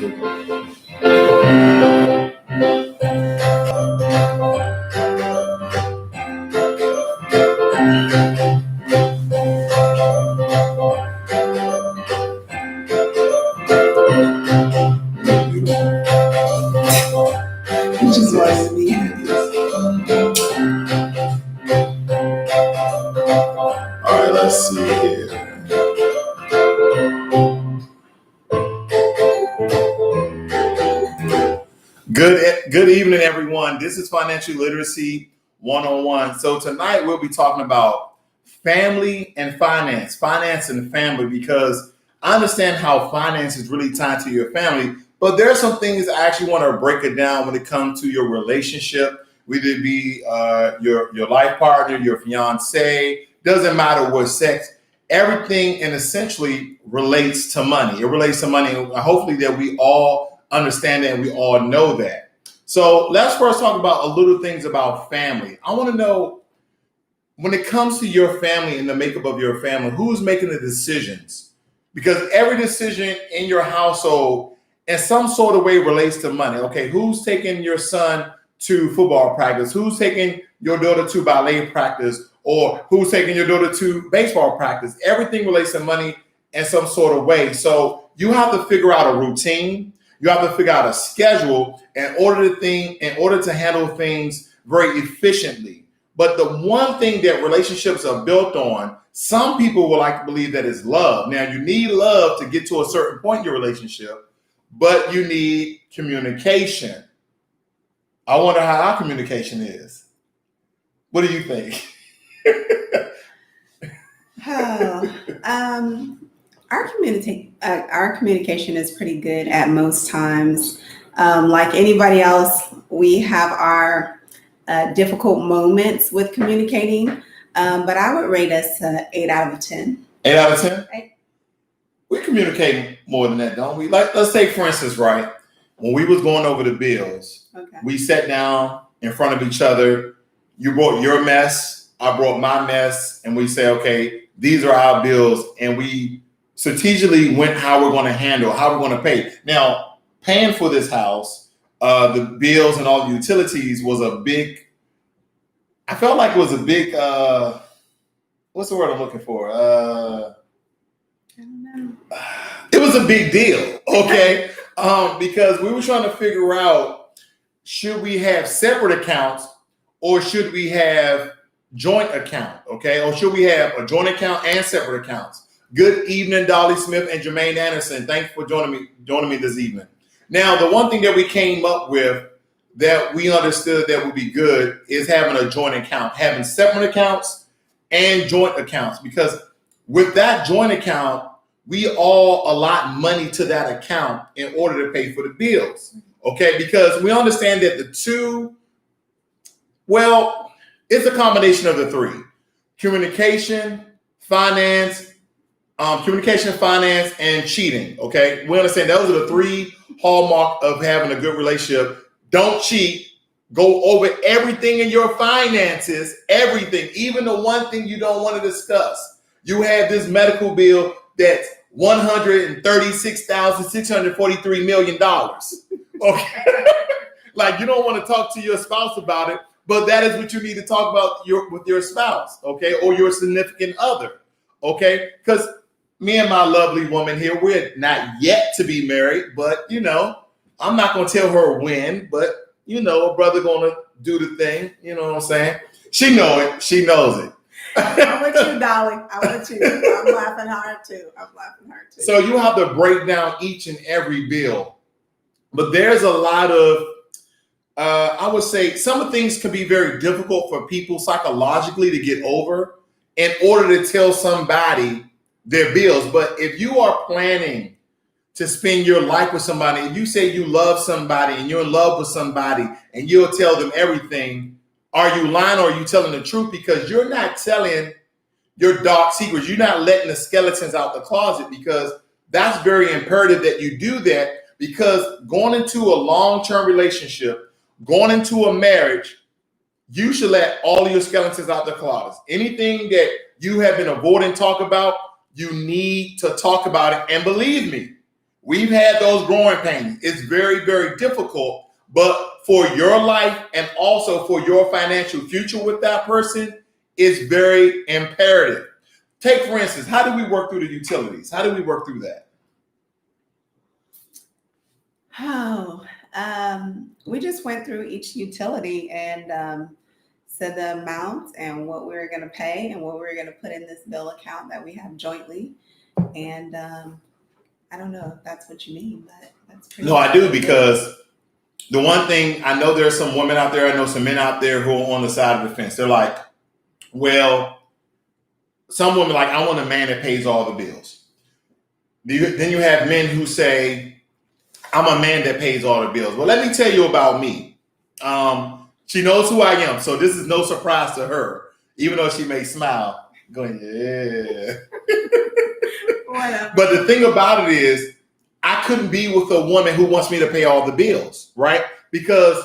Just wanted me. All right, let's see here. Good evening, everyone. This is Financial Literacy 101. So tonight we'll be talking about family and finance and family, because I understand how finance is really tied to your family, but there are some things I actually want to break it down when it comes to your relationship, whether it be your life partner, your fiance, doesn't matter what sex. Everything and essentially relates to money. It relates to money. And hopefully that we all understand that and we all know that. So let's first talk about a little things about family. I want to know, when it comes to your family and the makeup of your family, who's making the decisions? Because every decision in your household in some sort of way relates to money. Okay, who's taking your son to football practice? Who's taking your daughter to ballet practice? Or who's taking your daughter to baseball practice? Everything relates to money in some sort of way. So you have to figure out a routine. You have to figure out a schedule in order to handle things very efficiently. But the one thing that relationships are built on, some people would like to believe that is love. Now, you need love to get to a certain point in your relationship, but you need communication. I wonder how our communication is. What do you think? Our communication is pretty good at most times. Like anybody else, we have our difficult moments with communicating, but I would rate us 8 out of 10. 8 out of 10? Right. We communicate more than that, don't we? Like, let's take, for instance, right, when we was going over the bills, Okay. we sat down in front of each other. You brought your mess, I brought my mess, and we say, okay, these are our bills, and we strategically went how we're going to handle, how we're going to pay. Now, paying for this house, the bills and all the utilities was a big, I felt like it was a big, what's the word I'm looking for? I don't know. It was a big deal, okay? Because we were trying to figure out, should we have separate accounts or should we have joint account, okay? Or should we have a joint account and separate accounts? Good evening, Dolly Smith and Jermaine Anderson. Thanks for joining me this evening. Now, the one thing that we came up with that we understood that would be good is having a joint account, having separate accounts and joint accounts, because with that joint account, we all allot money to that account in order to pay for the bills, okay? Because we understand that the two, well, it's a combination of the three: communication, finance, and cheating. Okay, we understand those are the three hallmarks of having a good relationship. Don't cheat. Go over everything in your finances, everything, even the one thing you don't want to discuss. You have this medical bill that's $136,643 million. Okay, like you don't want to talk to your spouse about it, but that is what you need to talk about with your spouse, okay, or your significant other, okay? Because me and my lovely woman here, we're not yet to be married, but I'm not going to tell her when, but a brother going to do the thing. You know what I'm saying? She know it. She knows it. I'm with you, darling. I'm with you. I'm laughing hard too. So you have to break down each and every bill. But there's a lot of, I would say some of things can be very difficult for people psychologically to get over in order to tell somebody their bills. But if you are planning to spend your life with somebody, if you say you love somebody and you're in love with somebody and you'll tell them everything, are you lying or are you telling the truth? Because you're not telling your dark secrets. You're not letting the skeletons out the closet, because that's very imperative that you do that, because going into a long-term relationship, going into a marriage, you should let all of your skeletons out the closet. Anything that you have been avoiding talk about, you need to talk about it. And believe me, We've had those growing pains. It's very, very difficult, but for your life and also for your financial future with that person, it's very imperative. Take, for instance, how do we work through the utilities? How do we work through that? Oh, we just went through each utility and said the amount and what we were going to pay and what we were going to put in this bill account that we have jointly. And I don't know if that's what you mean, but that's pretty. No, I do, because the one thing I know, there's some women out there, I know some men out there who are on the side of the fence. They're like, well, some women like, I want a man that pays all the bills. Then you have men who say, I'm a man that pays all the bills. Well, let me tell you about me. She knows who I am, so this is no surprise to her, even though she may smile, going, yeah. Whatever. But the thing about it is, I couldn't be with a woman who wants me to pay all the bills, right? Because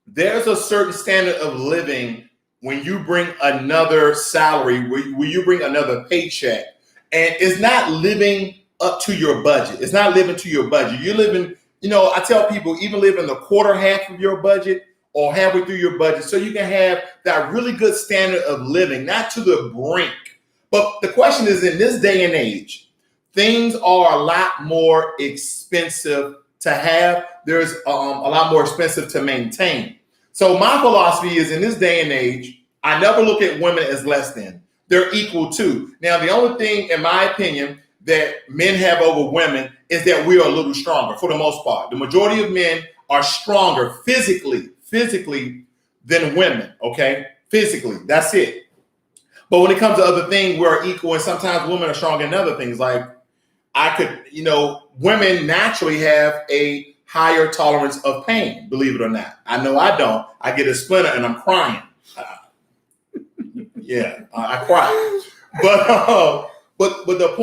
there's a certain standard of living when you bring another salary, when you bring another paycheck, and it's not living up to your budget. It's not living to your budget. You're living, I tell people, even live in the quarter half of your budget or halfway through your budget, so you can have that really good standard of living, not to the brink. But the question is, in this day and age, things are a lot more expensive to have. There's a lot more expensive to maintain. So my philosophy is, in this day and age, I never look at women as less than. They're equal too. Now, the only thing, in my opinion, that men have over women is that we are a little stronger for the most part. The majority of men are stronger physically than women, okay? Physically, that's it. But when it comes to other things, we're equal, and sometimes women are stronger in other things. Like, women naturally have a higher tolerance of pain, believe it or not. I know I don't. I get a splinter and I'm crying. I cry. But the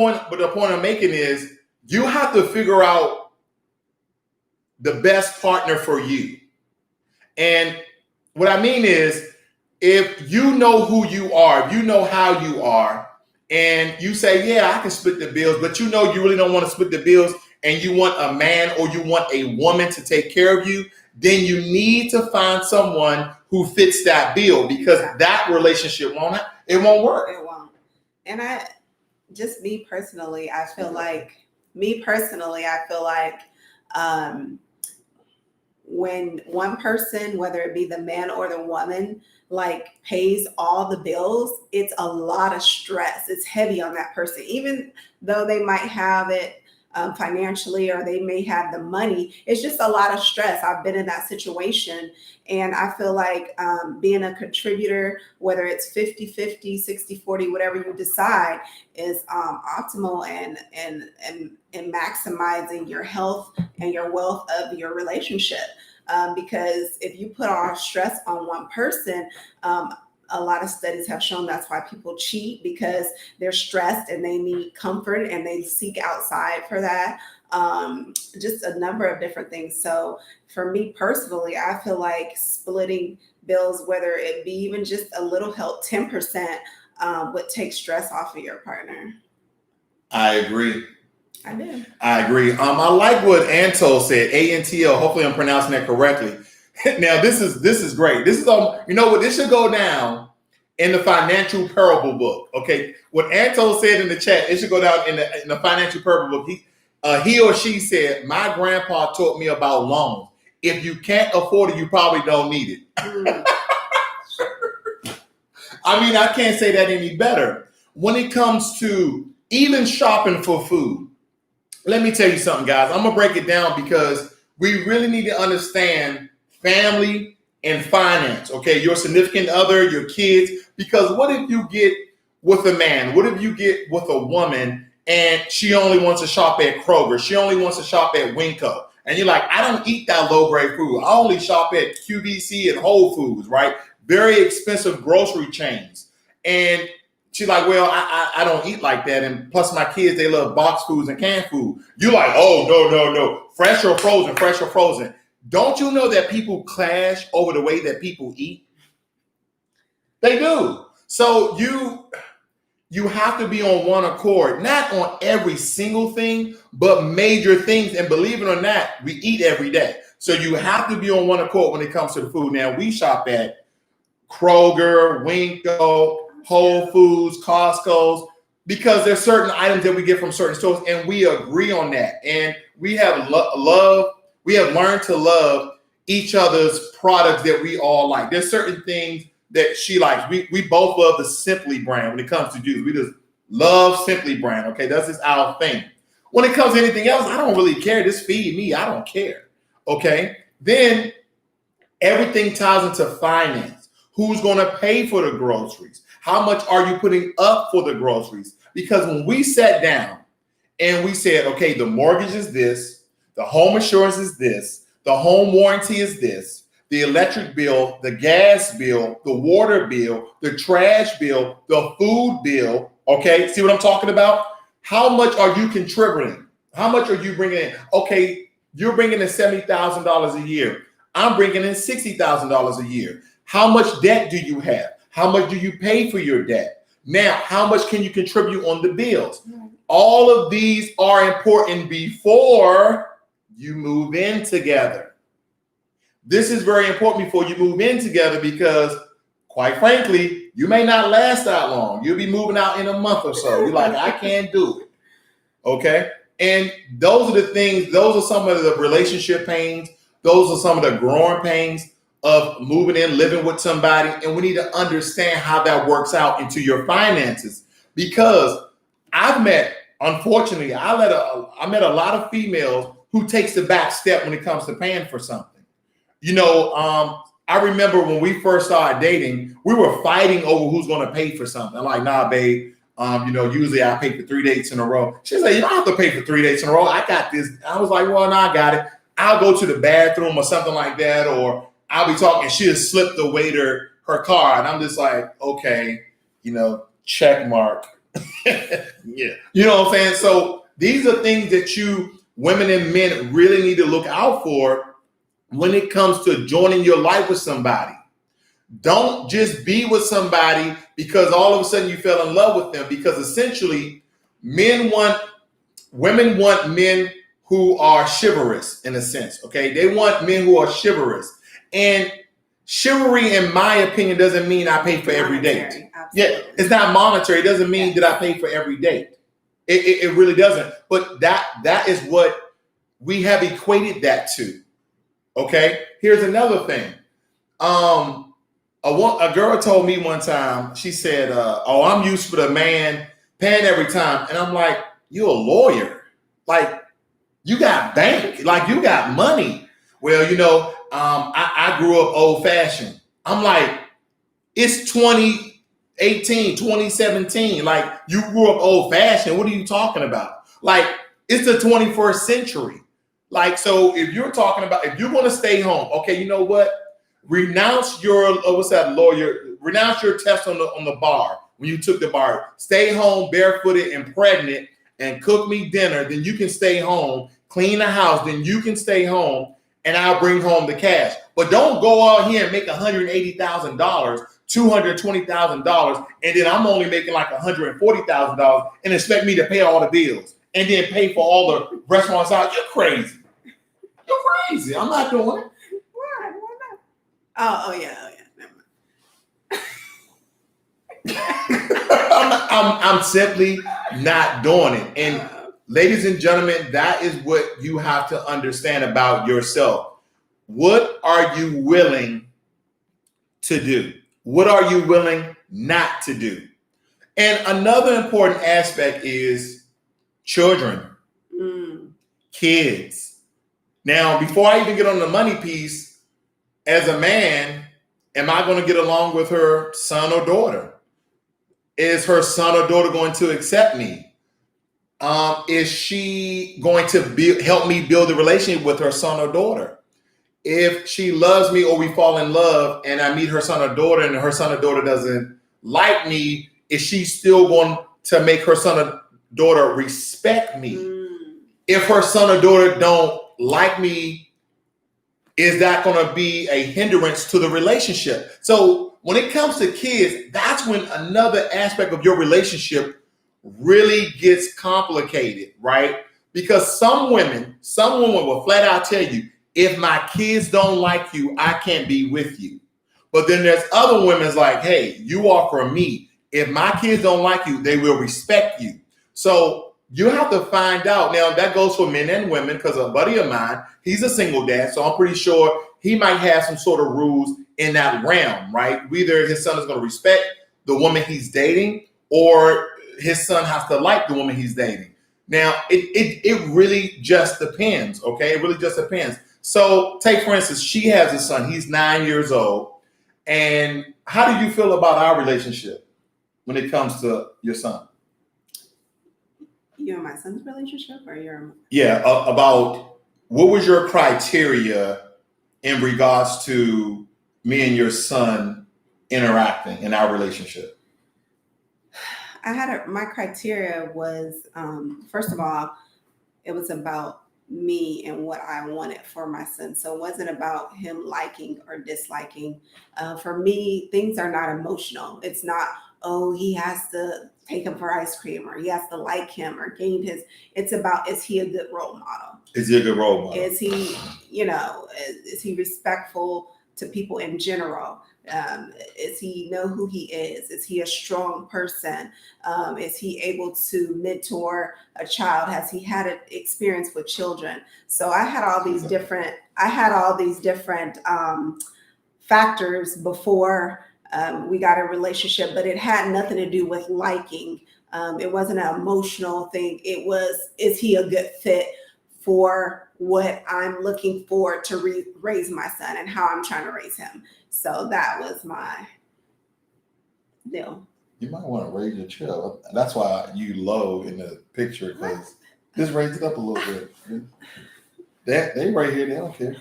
point I'm making is, you have to figure out the best partner for you. And what I mean is, if you know who you are, if you know how you are, and you say, yeah, I can split the bills, but you really don't want to split the bills, and you want a man or you want a woman to take care of you, then you need to find someone who fits that bill, because that relationship won't work. It won't. And me personally, I feel like when one person, whether it be the man or the woman, like pays all the bills, it's a lot of stress. It's heavy on that person, even though they might have it financially, or they may have the money. It's just a lot of stress. I've been in that situation, and I feel like being a contributor, whether it's 50-50, 60-40, whatever you decide, is optimal and maximizing your health and your wealth of your relationship. Because if you put all stress on one person, a lot of studies have shown that's why people cheat, because they're stressed and they need comfort and they seek outside for that. Just a number of different things. So for me personally, I feel like splitting bills, whether it be even just a little help, 10%, would take stress off of your partner. I agree. I do. I agree. I like what Anto said, ANTL. Hopefully I'm pronouncing that correctly. Now, this is great. This is what this should go down in the financial parable book. Okay, what Anto said in the chat, it should go down in the financial parable book. He or she said, my grandpa taught me about loans. If you can't afford it, you probably don't need it. I can't say that any better. When it comes to even shopping for food, let me tell you something, guys. I'm going to break it down, because we really need to understand family and finance, okay? Your significant other, your kids. Because what if you get with a man? What if you get with a woman and she only wants to shop at Kroger? She only wants to shop at Winco. And you're like, I don't eat that low-grade food. I only shop at QVC and Whole Foods, right? Very expensive grocery chains. And she's like, well, I don't eat like that. And plus my kids, they love box foods and canned food. You're like, oh, no. Fresh or frozen. Don't you know that people clash over the way that people eat? They do. So you have to be on one accord, not on every single thing, but major things. And believe it or not, we eat every day. So you have to be on one accord when it comes to the food. Now, we shop at Kroger, Winco, Whole Foods, Costco's, because there's certain items that we get from certain stores, and we agree on that. And we have we have learned to love each other's products that we all like. There's certain things that she likes. We both love the Simply brand when it comes to juice. We just love Simply brand. Okay, that's just our thing. When it comes to anything else, I don't really care. Just feed me. I don't care. Okay. Then everything ties into finance. Who's going to pay for the groceries? How much are you putting up for the groceries? Because when we sat down and we said, okay, the mortgage is this, the home insurance is this, the home warranty is this, the electric bill, the gas bill, the water bill, the trash bill, the food bill. Okay, see what I'm talking about? How much are you contributing? How much are you bringing in? Okay, you're bringing in $70,000 a year. I'm bringing in $60,000 a year. How much debt do you have? How much do you pay for your debt? Now, how much can you contribute on the bills? All of these are important before you move in together. This is very important before you move in together because, quite frankly, you may not last that long. You'll be moving out in a month or so. You're like, I can't do it. Okay? And those are the things, those are some of the relationship pains. Those are some of the growing pains of moving in, living with somebody. And we need to understand how that works out into your finances. Because unfortunately, I met a lot of females who takes the back step when it comes to paying for something. You know, I remember when we first started dating, we were fighting over who's going to pay for something. I'm like, nah, babe. Usually I pay for 3 dates in a row. She's like, you don't have to pay for 3 dates in a row. I got this. I was like, well, no, I got it. I'll go to the bathroom or something like that, or I'll be talking. She'll slip the waiter her card. And I'm just like, okay, check mark. Yeah. You know what I'm saying? So these are things that you women and men really need to look out for when it comes to joining your life with somebody. Don't just be with somebody because all of a sudden you fell in love with them, because essentially women want men who are chivalrous in a sense. Okay. They want men who are chivalrous, and chivalry, in my opinion, doesn't mean I pay for every date. Absolutely. Yeah. It's not monetary. It doesn't mean that I pay for every date. It really doesn't. But that is what we have equated that to. Okay. Here's another thing. A girl told me one time, she said, I'm used for the man paying every time. And I'm like, you're a lawyer. Like, you got bank. Like, you got money. Well, I grew up old fashioned. I'm like, it's 2018, 2017. Like, you grew up old fashioned. What are you talking about? Like, it's the 21st century. Like, so if you're talking about, if you're going to stay home, okay, you know what? Renounce your, renounce your test on the bar when you took the bar. Stay home barefooted and pregnant and cook me dinner. Then you can stay home, clean the house. Then you can stay home and I'll bring home the cash. But don't go out here and make $180,000, $220,000, and then I'm only making like $140,000 and expect me to pay all the bills and then pay for all the restaurants out. You're crazy. You're crazy. I'm not doing it. Why not? Oh yeah. I'm simply not doing it. And ladies and gentlemen, that is what you have to understand about yourself. What are you willing to do? What are you willing not to do? And another important aspect is children, kids. Now, before I even get on the money piece, as a man, am I going to get along with her son or daughter? Is her son or daughter going to accept me? Is she going to help me build a relationship with her son or daughter? If she loves me or we fall in love and I meet her son or daughter and her son or daughter doesn't like me, is she still going to make her son or daughter respect me? If her son or daughter don't like me is that going to be a hindrance to the relationship? So when it comes to kids, that's when another aspect of your relationship really gets complicated, right? Because some women will flat out tell you, if my kids don't like you, I can't be with you. But then there's other women's like, hey, you are for me. If my kids don't like you, they will respect you. So you have to find out. Now, that goes for men and women, because a buddy of mine, he's a single dad, so I'm pretty sure he might have some sort of rules in that realm, right? Either his son is going to respect the woman he's dating, or his son has to like the woman he's dating. Now, it really just depends, okay? It really just depends. So take, for instance, she has a son. He's 9 years old. And how do you feel about our relationship when it comes to your son? You and my son's relationship, or your? Yeah, about what was your criteria in regards to me and your son interacting in our relationship? My criteria was, first of all, it was about me and what I wanted for my son. So it wasn't about him liking or disliking. For me, things are not emotional. It's not, oh, he has to take him for ice cream, or he has to like him or gain his. It's about, is he a good role model? Is he a good role model? Is he, is he respectful to people in general? Is he know who he is? Is he a strong person? Is he able to mentor a child? Has he had an experience with children? So I had all these different factors before we got a relationship, but it had nothing to do with liking. It wasn't an emotional thing. It was, is he a good fit for what I'm looking for to raise my son and how I'm trying to raise him? So that was my deal. You might want to raise your chair. That's why you low in the picture, because just raise it up a little bit. They right here, they don't care.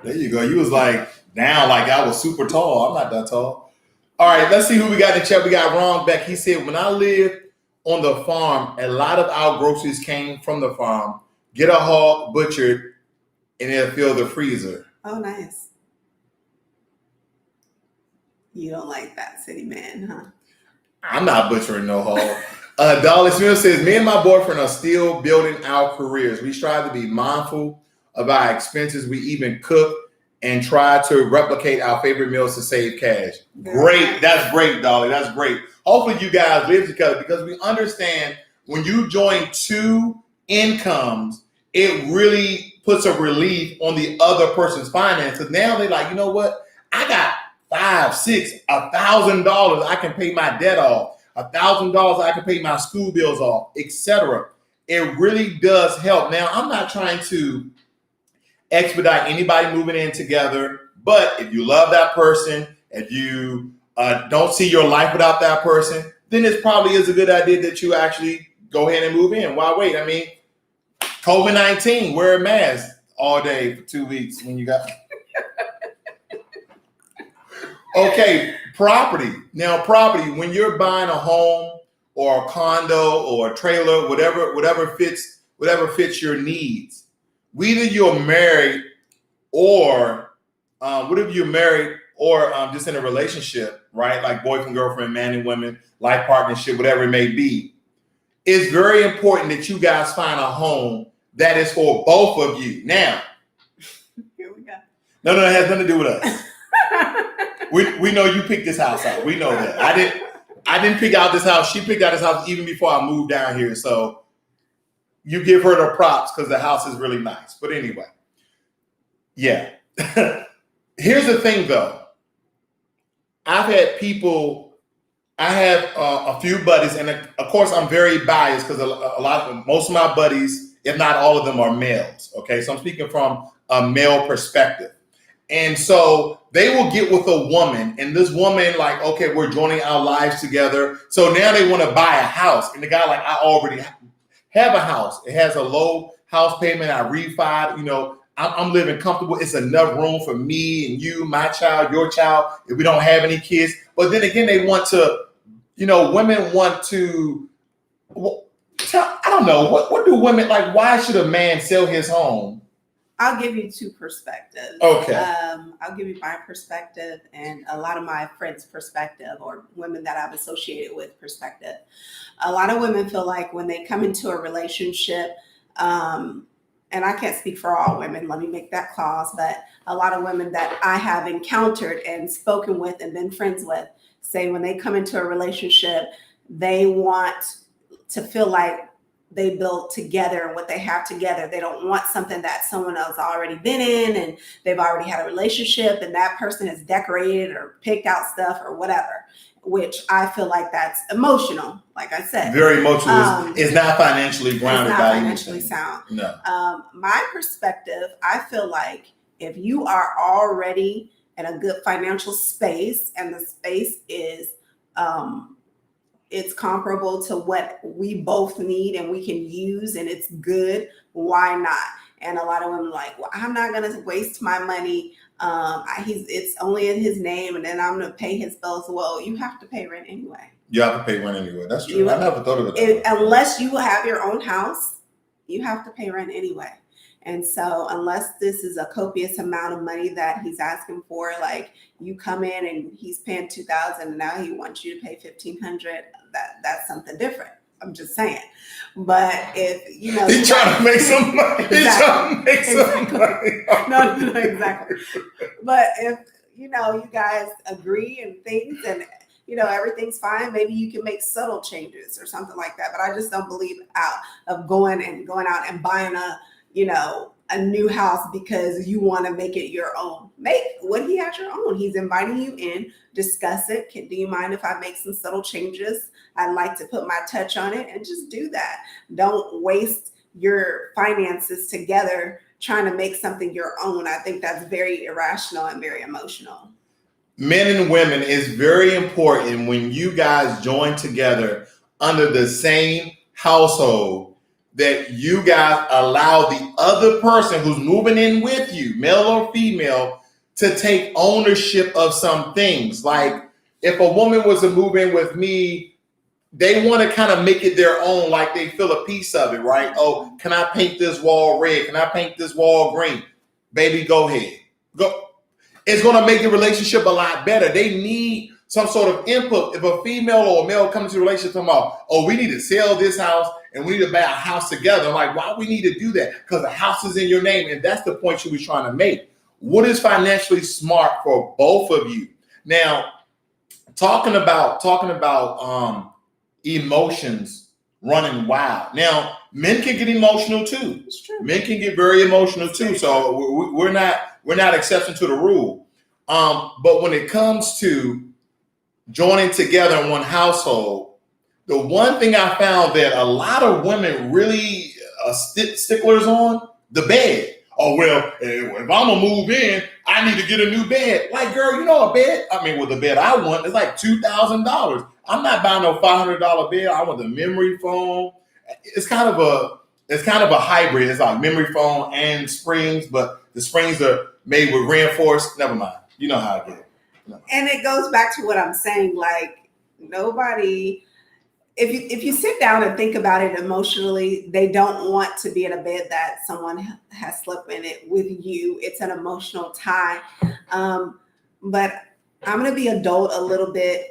There you go. You was like down like I was super tall. I'm not that tall. All right, let's see who we got in the chat. We got Ron Beck. He said, when I lived on the farm, a lot of our groceries came from the farm. Get a hog butchered and it'll fill the freezer. Oh, nice. You don't like that, city man, huh? I'm not butchering no hog. Dolly Smith says, me and my boyfriend are still building our careers. We strive to be mindful of our expenses. We even cook and try to replicate our favorite meals to save cash. Great. That's great, Dolly. That's great. Hopefully you guys live together, because we understand when you join two incomes, it really puts a relief on the other person's finances. Now they're like, you know what? I got $500, $600, $1,000. I can pay my debt off. $1,000 I can pay my school bills off, etc. It really does help. Now, I'm not trying to expedite anybody moving in together, but if you love that person, if you don't see your life without that person, then it probably is a good idea that you actually go ahead and move in. Why wait? I mean, COVID-19, wear a mask all day for 2 weeks when you got. Okay, property. Now, property, when you're buying a home or a condo or a trailer, whatever fits your needs, whether you're married or just in a relationship, right? Like boyfriend, girlfriend, man and women, life partnership, whatever it may be, it's very important that you guys find a home that is for both of you. Now, here we go. No, it has nothing to do with us. We know you picked this house out. We know that. I didn't pick out this house. She picked out this house even before I moved down here. So you give her the props because the house is really nice. But anyway, yeah. Here's the thing, though. I have a few buddies, and of course I'm very biased because most of my buddies, if not all of them, are males. Okay, so I'm speaking from a male perspective. And so they will get with a woman, and this woman, like, okay, we're joining our lives together. So now they want to buy a house. And the guy, like, I already have a house. It has a low house payment. I refied, I'm living comfortable. It's enough room for me and you, my child, your child, if we don't have any kids. But then again, they want to, women want to, I don't know. What do women, like, why should a man sell his home I'll give you two perspectives. Okay. I'll give you my perspective and a lot of my friends' perspective, or women that I've associated with perspective. A lot of women feel like when they come into a relationship, and I can't speak for all women, let me make that clause, but a lot of women that I have encountered and spoken with and been friends with say when they come into a relationship, they want to feel like they built together and what they have together. They don't want something that someone else already been in and they've already had a relationship and that person has decorated or picked out stuff or whatever, which I feel like that's emotional. Like I said, very emotional. It's not financially grounded. It's not by financially anything. sound. No. My perspective, I feel like if you are already in a good financial space and the space is it's comparable to what we both need and we can use and it's good, why not? And a lot of women are like, well, I'm not going to waste my money. It's only in his name and then I'm going to pay his bills. Well, you have to pay rent anyway. You have to pay rent anyway. That's true. I never thought of it that way. Unless you have your own house, you have to pay rent anyway. And so unless this is a copious amount of money that he's asking for, like you come in and he's paying $2,000 and now he wants you to pay $1,500, that's something different. I'm just saying. But if, he's trying to make some money. Exactly. He's trying to make some money. No, exactly. But if, you guys agree and things and, everything's fine, maybe you can make subtle changes or something like that. But I just don't believe going out and buying a new house because you want to make it your own. Make what he has your own. He's inviting you in, discuss it. Do you mind if I make some subtle changes? I'd like to put my touch on it and just do that. Don't waste your finances together trying to make something your own. I think that's very irrational and very emotional. Men and women, it's very important when you guys join together under the same household that you guys allow the other person who's moving in with you, male or female, to take ownership of some things. Like if a woman was to move in with me, they want to kind of make it their own, like they feel a piece of it, right? Oh, can I paint this wall red? Can I paint this wall green? Baby, go ahead. Go. It's going to make the relationship a lot better. They need some sort of input. If a female or a male comes to a relationship talking about, oh, we need to sell this house and we need to buy a house together. I'm like, why do we need to do that? Because the house is in your name. And that's the point she was trying to make. What is financially smart for both of you? Now, talking about emotions running wild. Now, men can get emotional too. It's true. Men can get very emotional too. So we're not exception to the rule. But when it comes to joining together in one household, the one thing I found that a lot of women really sticklers on, the bed. Oh, well, if I'm going to move in, I need to get a new bed. Like, girl, a bed? The bed I want is like $2,000. I'm not buying no $500 bed. I want the memory foam. It's kind of a hybrid. It's like memory foam and springs, but the springs are made with reinforced. Never mind. You know how I get it. And it goes back to what I'm saying. Like nobody, if you sit down and think about it emotionally, they don't want to be in a bed that someone has slept in it with you. It's an emotional tie. But I'm going to be adult a little bit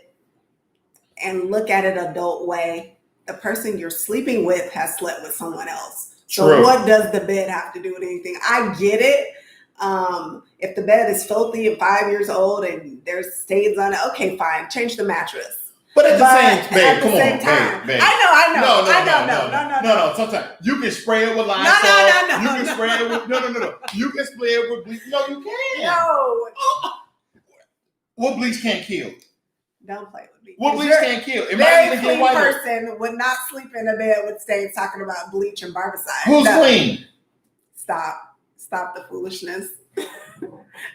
and look at it adult way. The person you're sleeping with has slept with someone else. So True. What does the bed have to do with anything? I get it. If the bed is filthy and 5 years old and there's stains on it, okay, fine, change the mattress. But at the same time, babe. I know. No. Sometimes you can spray it with Lysol. No. You can spray it with no. You can spray it with bleach. No, you can't. No. What bleach can't kill? Don't play with me. What bleach can't kill? It very might even clean get whiter. person would not sleep in a bed with stains talking about bleach and barbicide. Who's clean? Stop the foolishness.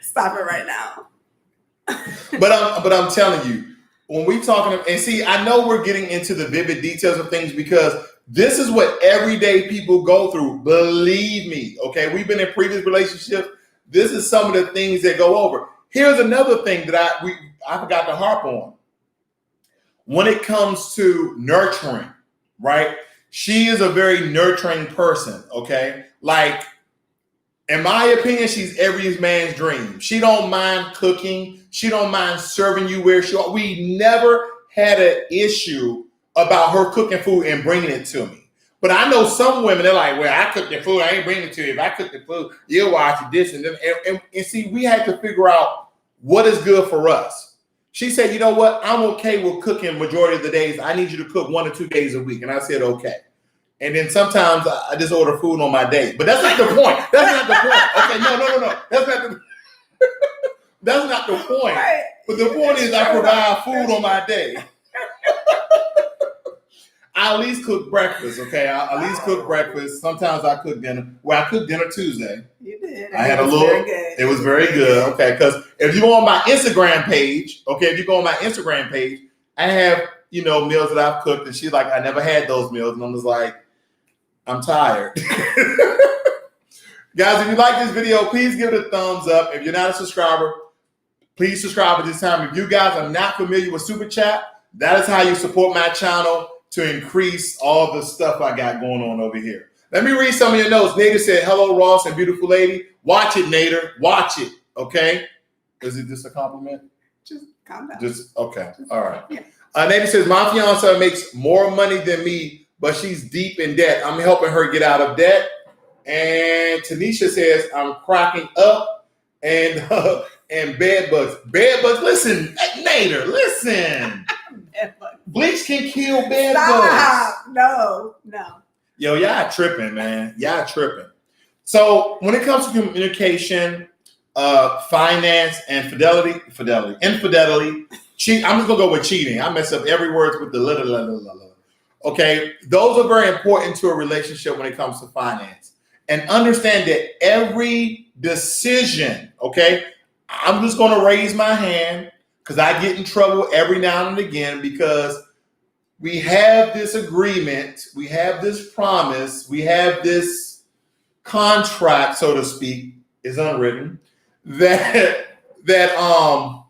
Stop it right now. But I'm telling you, when we talking, and see, I know we're getting into the vivid details of things because this is what everyday people go through. Believe me, okay? We've been in previous relationships. This is some of the things that go over. Here's another thing that I forgot to harp on. When it comes to nurturing, right? She is a very nurturing person, okay? Like, In my opinion, she's every man's dream. She don't mind cooking. She don't mind serving you where she. We never had an issue about her cooking food and bringing it to me. But I know some women, they're like, well, I cook the food, I ain't bringing it to you. If I cook the food, you'll wash the dish. And see, we had to figure out what is good for us. She said, you know what? I'm okay with cooking majority of the days. I need you to cook 1 or 2 days a week. And I said, okay. And then sometimes I just order food on my day. But that's not the point. That's not the point. Okay, no. That's not the point. Right. But the point is I provide food on my day. I at least cook breakfast, okay? I at least cook breakfast. Sometimes I cook dinner. Well, I cooked dinner Tuesday. You did. I had a little. It was very good, okay? Because if you go on my Instagram page, I have, meals that I've cooked, and she's like, I never had those meals. And I was like, I'm tired. Guys, if you like this video, please give it a thumbs up. If you're not a subscriber, please subscribe at this time. If you guys are not familiar with Super Chat, that is how you support my channel to increase all the stuff I got going on over here. Let me read some of your notes. Nader said, hello, Ross and beautiful lady. Watch it, Nader. Watch it, okay? Is it just a compliment? Just calm down. Just, okay, all right. Yeah. Nader says, my fiance makes more money than me, but she's deep in debt. I'm helping her get out of debt. And Tanisha says, I'm cracking up and bed bugs. Bed bugs, listen, Nader, listen. Bleach can kill bed bugs. No. Yo, y'all tripping, man. Y'all tripping. So when it comes to communication, finance, and infidelity, I'm just gonna go with cheating. I mess up every word with the little. Okay, those are very important to a relationship when it comes to finance. And understand that every decision, okay, I'm just gonna raise my hand because I get in trouble every now and again because we have this agreement, we have this promise, we have this contract, so to speak, is unwritten, that get on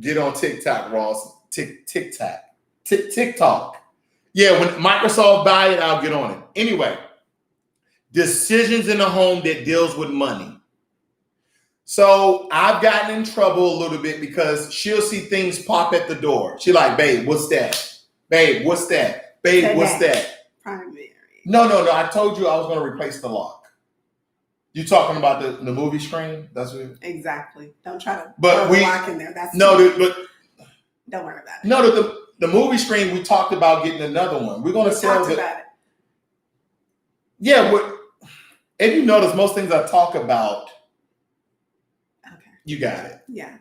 TikTok, Ross. TikTok. Yeah, when Microsoft buy it, I'll get on it. Anyway, decisions in the home that deals with money. So I've gotten in trouble a little bit because she'll see things pop at the door. She like, babe, what's that? Babe, what's that? Babe, what's that? Primary. No. I told you I was going to replace the lock. You talking about the movie screen? That's what. Exactly. Don't try to put the lock in there. That's don't worry about it. No, the movie screen. We talked about getting another one. We're going to sell it. About it. Yeah. If you notice, most things I talk about. Okay. You got it. Yeah.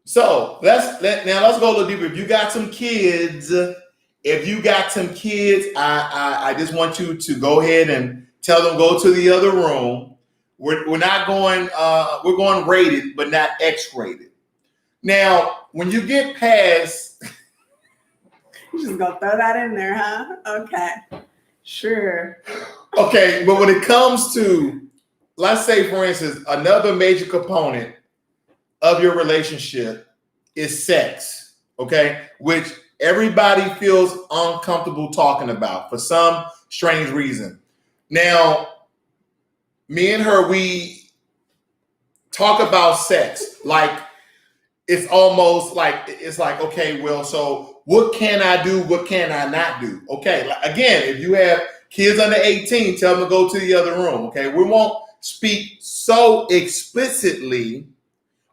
So let's go a little deeper. If you got some kids, I just want you to go ahead and tell them go to the other room. We're not going. We're going rated, but not X-rated. Now, when you get past, you're just gonna throw that in there, huh? Okay, sure. Okay, but when it comes to, let's say, for instance, another major component of your relationship is sex, okay? Which everybody feels uncomfortable talking about for some strange reason. Now, me and her, we talk about sex like it's almost like, okay, well, so what can I do? What can I not do? Okay, again, if you have kids under 18, tell them to go to the other room, okay? We won't speak so explicitly,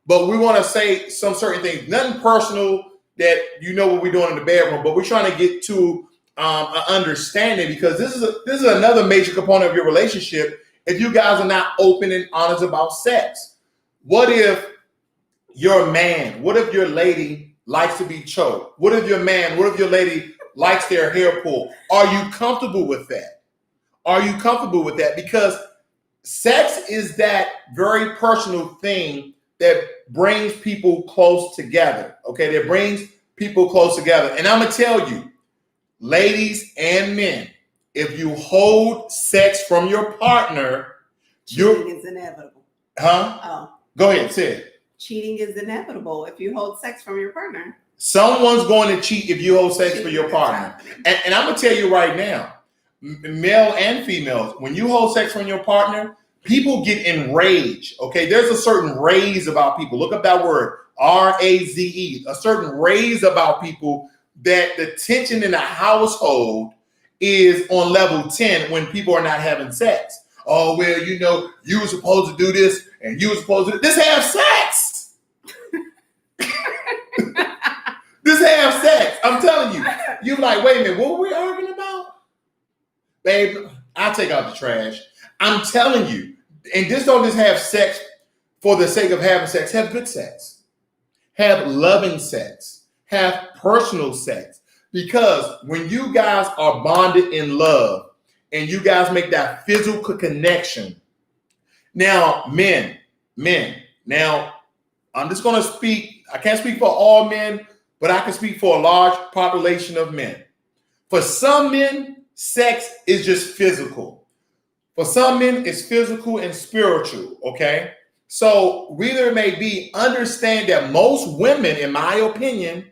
but we want to say some certain things, nothing personal that you know what we're doing in the bedroom, but we're trying to get to an understanding because this is another major component of your relationship if you guys are not open and honest about sex. What if your man, what if your lady likes to be choked? What if your lady likes their hair pulled? Are you comfortable with that? Because sex is that very personal thing that brings people close together, okay? That brings people close together. And I'm going to tell you, ladies and men, if you hold sex from your partner, cheating is inevitable. Huh? Oh. Go ahead, say it. Cheating is inevitable if you hold sex from your partner. Someone's going to cheat if you hold sex for your partner. And I'm going to tell you right now, male and females, when you hold sex from your partner, people get enraged. Okay, there's a certain raise about people. Look up that word, R-A-Z-E. A certain raise about people that the tension in a household is on level 10 when people are not having sex. Oh, well, you were supposed to do this and you were supposed to just have sex. Just have sex. I'm telling you. You're like, wait a minute, what were we arguing about? Babe, I'll take out the trash. I'm telling you. And just don't just have sex for the sake of having sex. Have good sex. Have loving sex. Have personal sex. Because when you guys are bonded in love and you guys make that physical connection. Now, men, now I'm just going to speak. I can't speak for all men, but I can speak for a large population of men. For some men, sex is just physical. For some men, it's physical and spiritual, okay? So whether it may be, understand that most women, in my opinion,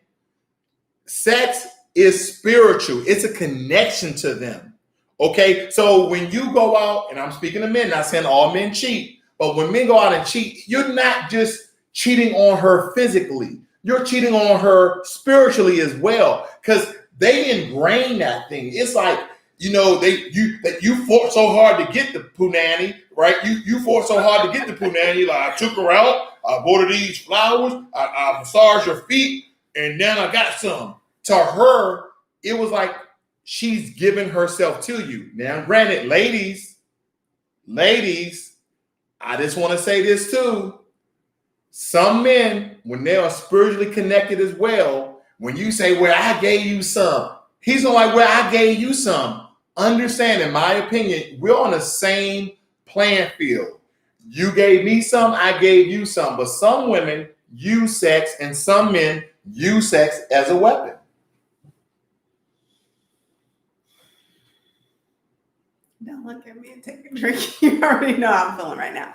sex is spiritual. It's a connection to them, okay? So when you go out, and I'm speaking to men, not saying all men cheat, but when men go out and cheat, you're not just cheating on her physically. You're cheating on her spiritually as well, because they ingrain that thing. It's like, you fought so hard to get the punani, right? You fought so hard to get the punani. Like, I took her out, I bought her these flowers, I massaged her feet, and then I got some. To her, it was like she's giving herself to you. Now, granted, ladies, I just want to say this too. Some men, when they are spiritually connected as well, when you say, well, I gave you some, he's not like, well, I gave you some. Understand, in my opinion, we're on the same playing field. You gave me some, I gave you some. But some women use sex and some men use sex as a weapon. Don't look at me and take a drink. You already know how I'm feeling right now.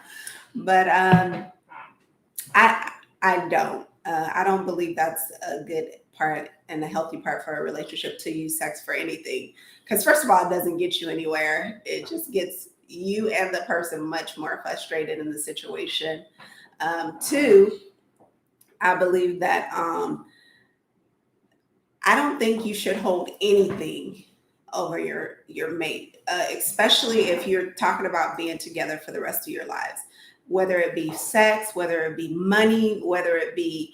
But I don't. I don't believe that's a good part and a healthy part for a relationship, to use sex for anything. Because first of all, it doesn't get you anywhere. It just gets you and the person much more frustrated in the situation. Two, I believe that I don't think you should hold anything over your mate, especially if you're talking about being together for the rest of your lives. Whether it be sex, whether it be money, whether it be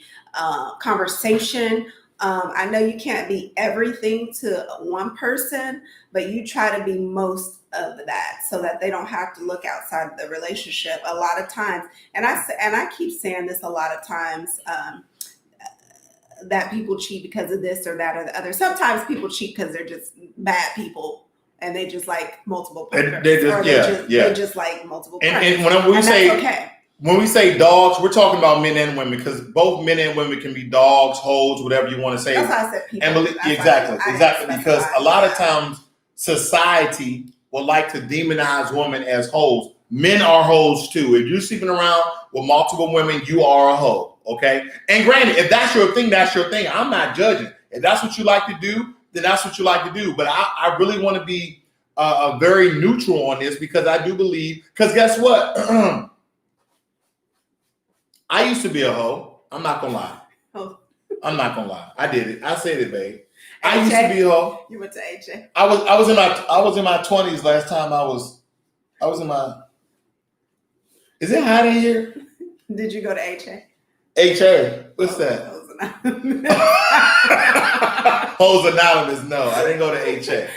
conversation. I know you can't be everything to one person, but you try to be most of that so that they don't have to look outside of the relationship a lot of times. And I keep saying this a lot of times, that people cheat because of this or that or the other. Sometimes people cheat because they're just bad people and they just like multiple partners. They just like multiple partners. And when we say dogs, we're talking about men and women, because both men and women can be dogs, hoes, whatever you want to say. That's why I said people. Exactly. Because a lot of times society will like to demonize women as hoes. Men are hoes too. If you're sleeping around with multiple women, you are a hoe. Okay. And granted, if that's your thing, that's your thing. I'm not judging. If that's what you like to do, then that's what you like to do. But I really want to be very neutral on this, because I do believe, because guess what? I used to be a hoe. I'm not going to lie. Oh. I'm not going to lie. I did it. I said it, babe. I used to be a hoe. You went to HA. I was in my 20s last time I was in my. Is it hot in here? Did you go to HA? HA, what's that? Hoes Anonymous. No, I didn't go to HA.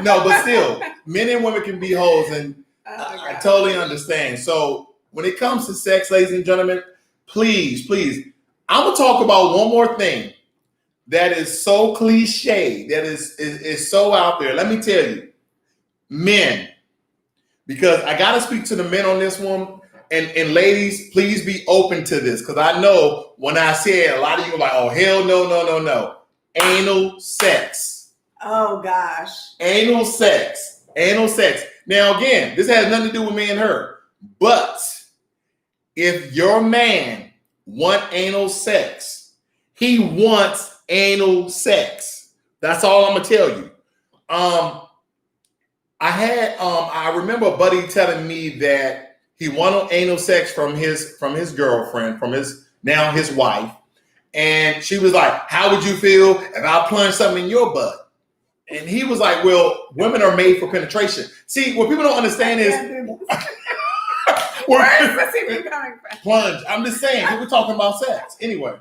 No, but still, men and women can be hoes, and I totally understand. So when it comes to sex, ladies and gentlemen, please, I'm gonna talk about one more thing that is so cliche, that is so out there. Let me tell you, men, because I gotta speak to the men on this one. And ladies, please be open to this, because I know when I say it, a lot of you are like, oh, hell no. Anal sex. Oh, gosh. Anal sex. Now, again, this has nothing to do with me and her. But if your man wants anal sex, he wants anal sex. That's all I'm going to tell you. I remember a buddy telling me that he wanted anal sex from his girlfriend, from his wife, and she was like, "How would you feel if I plunged something in your butt?" And he was like, "Well, women are made for penetration." See, what people don't understand is where is this even coming from? Plunge. I'm just saying, we were talking about sex anyway.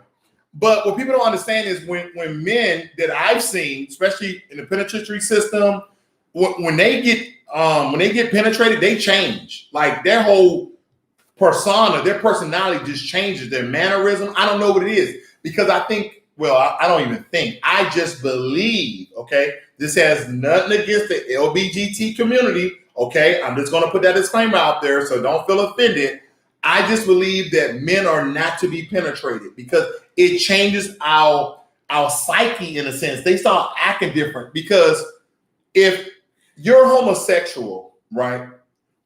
But what people don't understand is when men that I've seen, especially in the penitentiary system, when they get penetrated, they change. Like their whole persona, their personality just changes, their mannerism. I don't know what it is because I think, well, I don't even think. I just believe, okay, this has nothing against the LBGT community, okay? I'm just going to put that disclaimer out there, so don't feel offended. I just believe that men are not to be penetrated because it changes our psyche in a sense. They start acting different because if you're homosexual, right?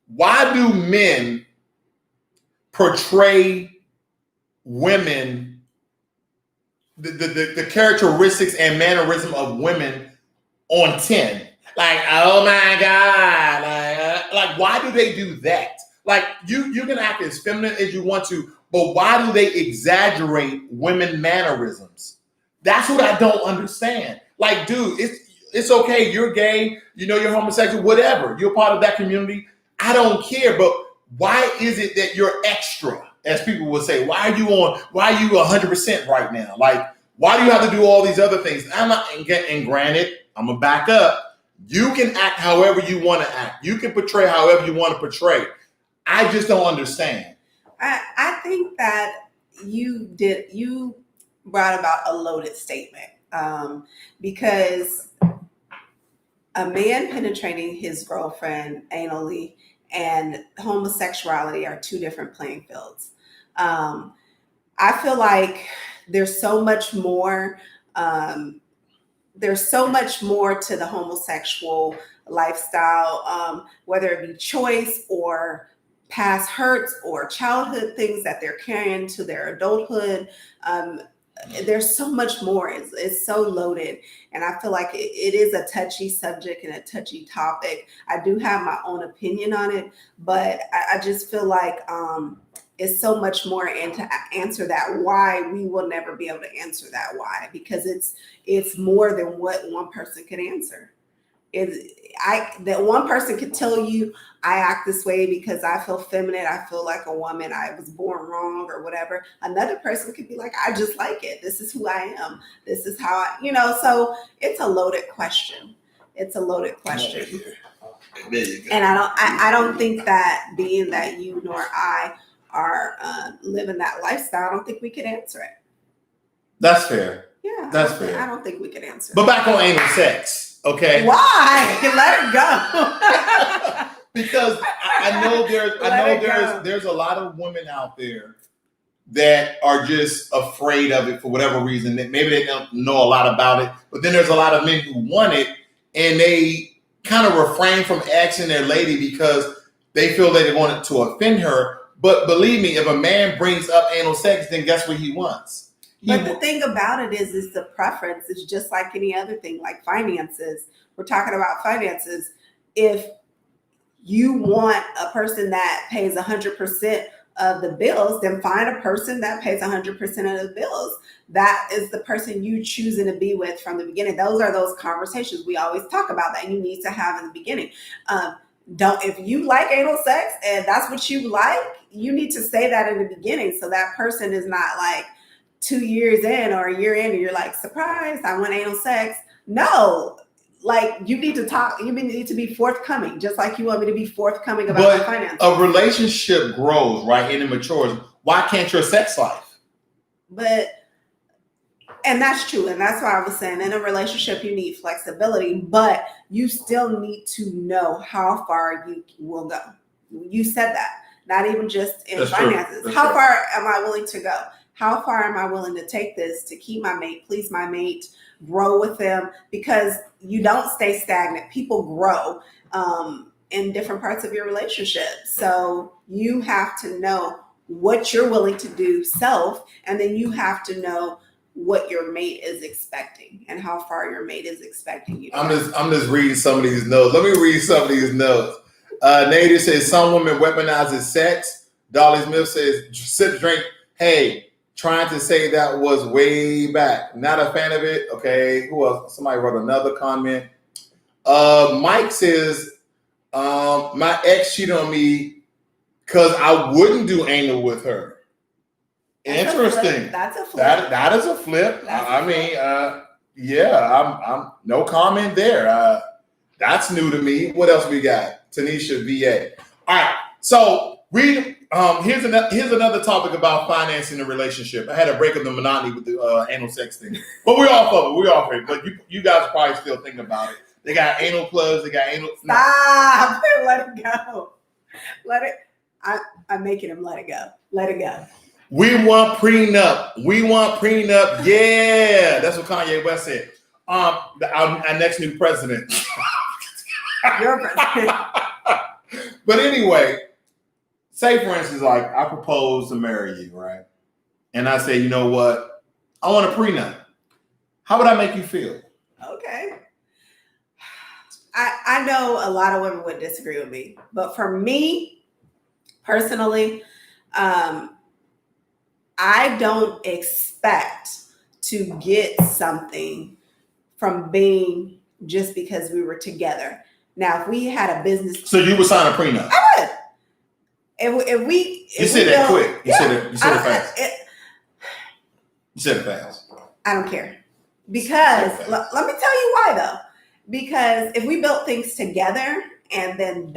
Why do men portray women, the characteristics and mannerism of women on 10? Like, oh my God. Like why do they do that? Like you can act as feminine as you want to, but why do they exaggerate women mannerisms? That's what I don't understand. Like, dude, it's okay. You're gay, you're homosexual, whatever. You're part of that community. I don't care, but why is it that you're extra, as people would say? Why are you 100% right now? Like, why do you have to do all these other things? And granted, I'm gonna back up. You can act however you want to act. You can portray however you want to portray. I just don't understand. I think that you brought about a loaded statement because a man penetrating his girlfriend anally and homosexuality are two different playing fields. I feel like there's so much more. There's so much more to the homosexual lifestyle, whether it be choice or past hurts or childhood things that they're carrying to their adulthood. There's so much more. It's so loaded. And I feel like it is a touchy subject and a touchy topic. I do have my own opinion on it, but I just feel like it's so much more. And to answer that why, we will never be able to answer that why, because it's more than what one person can answer. That one person could tell you I act this way because I feel feminine, I feel like a woman, I was born wrong or whatever. Another person could be like, I just like it. This is who I am. This is how so it's a loaded question. It's a loaded question. And I don't think that being that you nor I are living that lifestyle, I don't think we could answer it. That's fair. Yeah. That's fair. I don't think we could answer But it. back on anal sex, okay? Why? Let it go. Because I know there's a lot of women out there that are just afraid of it for whatever reason. That maybe they don't know a lot about it, but then there's a lot of men who want it and they kind of refrain from asking their lady because they feel that they want it to offend her. But believe me, if a man brings up anal sex, then guess what he wants? But the thing about it is the preference. It's just like any other thing, like finances. We're talking about finances. If you want a person that pays 100% of the bills, then find a person that pays 100% of the bills. That is the person you choosing to be with from the beginning. Those are those conversations we always talk about that you need to have in the beginning. If you like anal sex and that's what you like, you need to say that in the beginning so that person is not like 2 years in or a year in and you're like, surprise, I want anal sex. No. Like you need to talk, you need to be forthcoming, just like you want me to be forthcoming about the finances. A relationship grows, right? And it matures. Why can't your sex life? And that's true. And that's why I was saying in a relationship, you need flexibility, but you still need to know how far you will go. You said that, not even just in finances. How far am I willing to go? How far am I willing to take this to keep my mate, please my mate, grow with them? Because you don't stay stagnant. People grow in different parts of your relationship. So you have to know what you're willing to do self, and then you have to know what your mate is expecting and how far your mate is expecting you to I'm go. just reading some of these notes. Let me read some of these notes. Nader says some women weaponizes sex. Dolly Smith says sip drink. Hey, trying to say that was way back. Not a fan of it. Okay, who else? Somebody wrote another comment. Mike says my ex cheated on me because I wouldn't do anal with her. That's Interesting. That's a flip. That is a flip. I mean, yeah, I'm no comment there. That's new to me. What else we got? Tanisha VA. All right. So here's another topic about financing a relationship. I had to break up the monotony with the anal sex thing, but we're off of it. We're off of it. But you guys are probably still thinking about it. They got anal plugs. They got anal. Stop. Let it go. Let it. I'm making him let it go. Let it go. We want prenup. We want prenup. Yeah, that's what Kanye West said. Our next new president. Your president. But anyway, say for instance, like I propose to marry you, right? And I say, you know what? I want a prenup. How would I make you feel? Okay. I know a lot of women would disagree with me, but for me personally, I don't expect to get something from being just because we were together. Now, if we had a business, so you would sign a prenup. I would. You said that quick. You said it fast. You said it fast. I don't care because let me tell you why though. Because if we built things together and then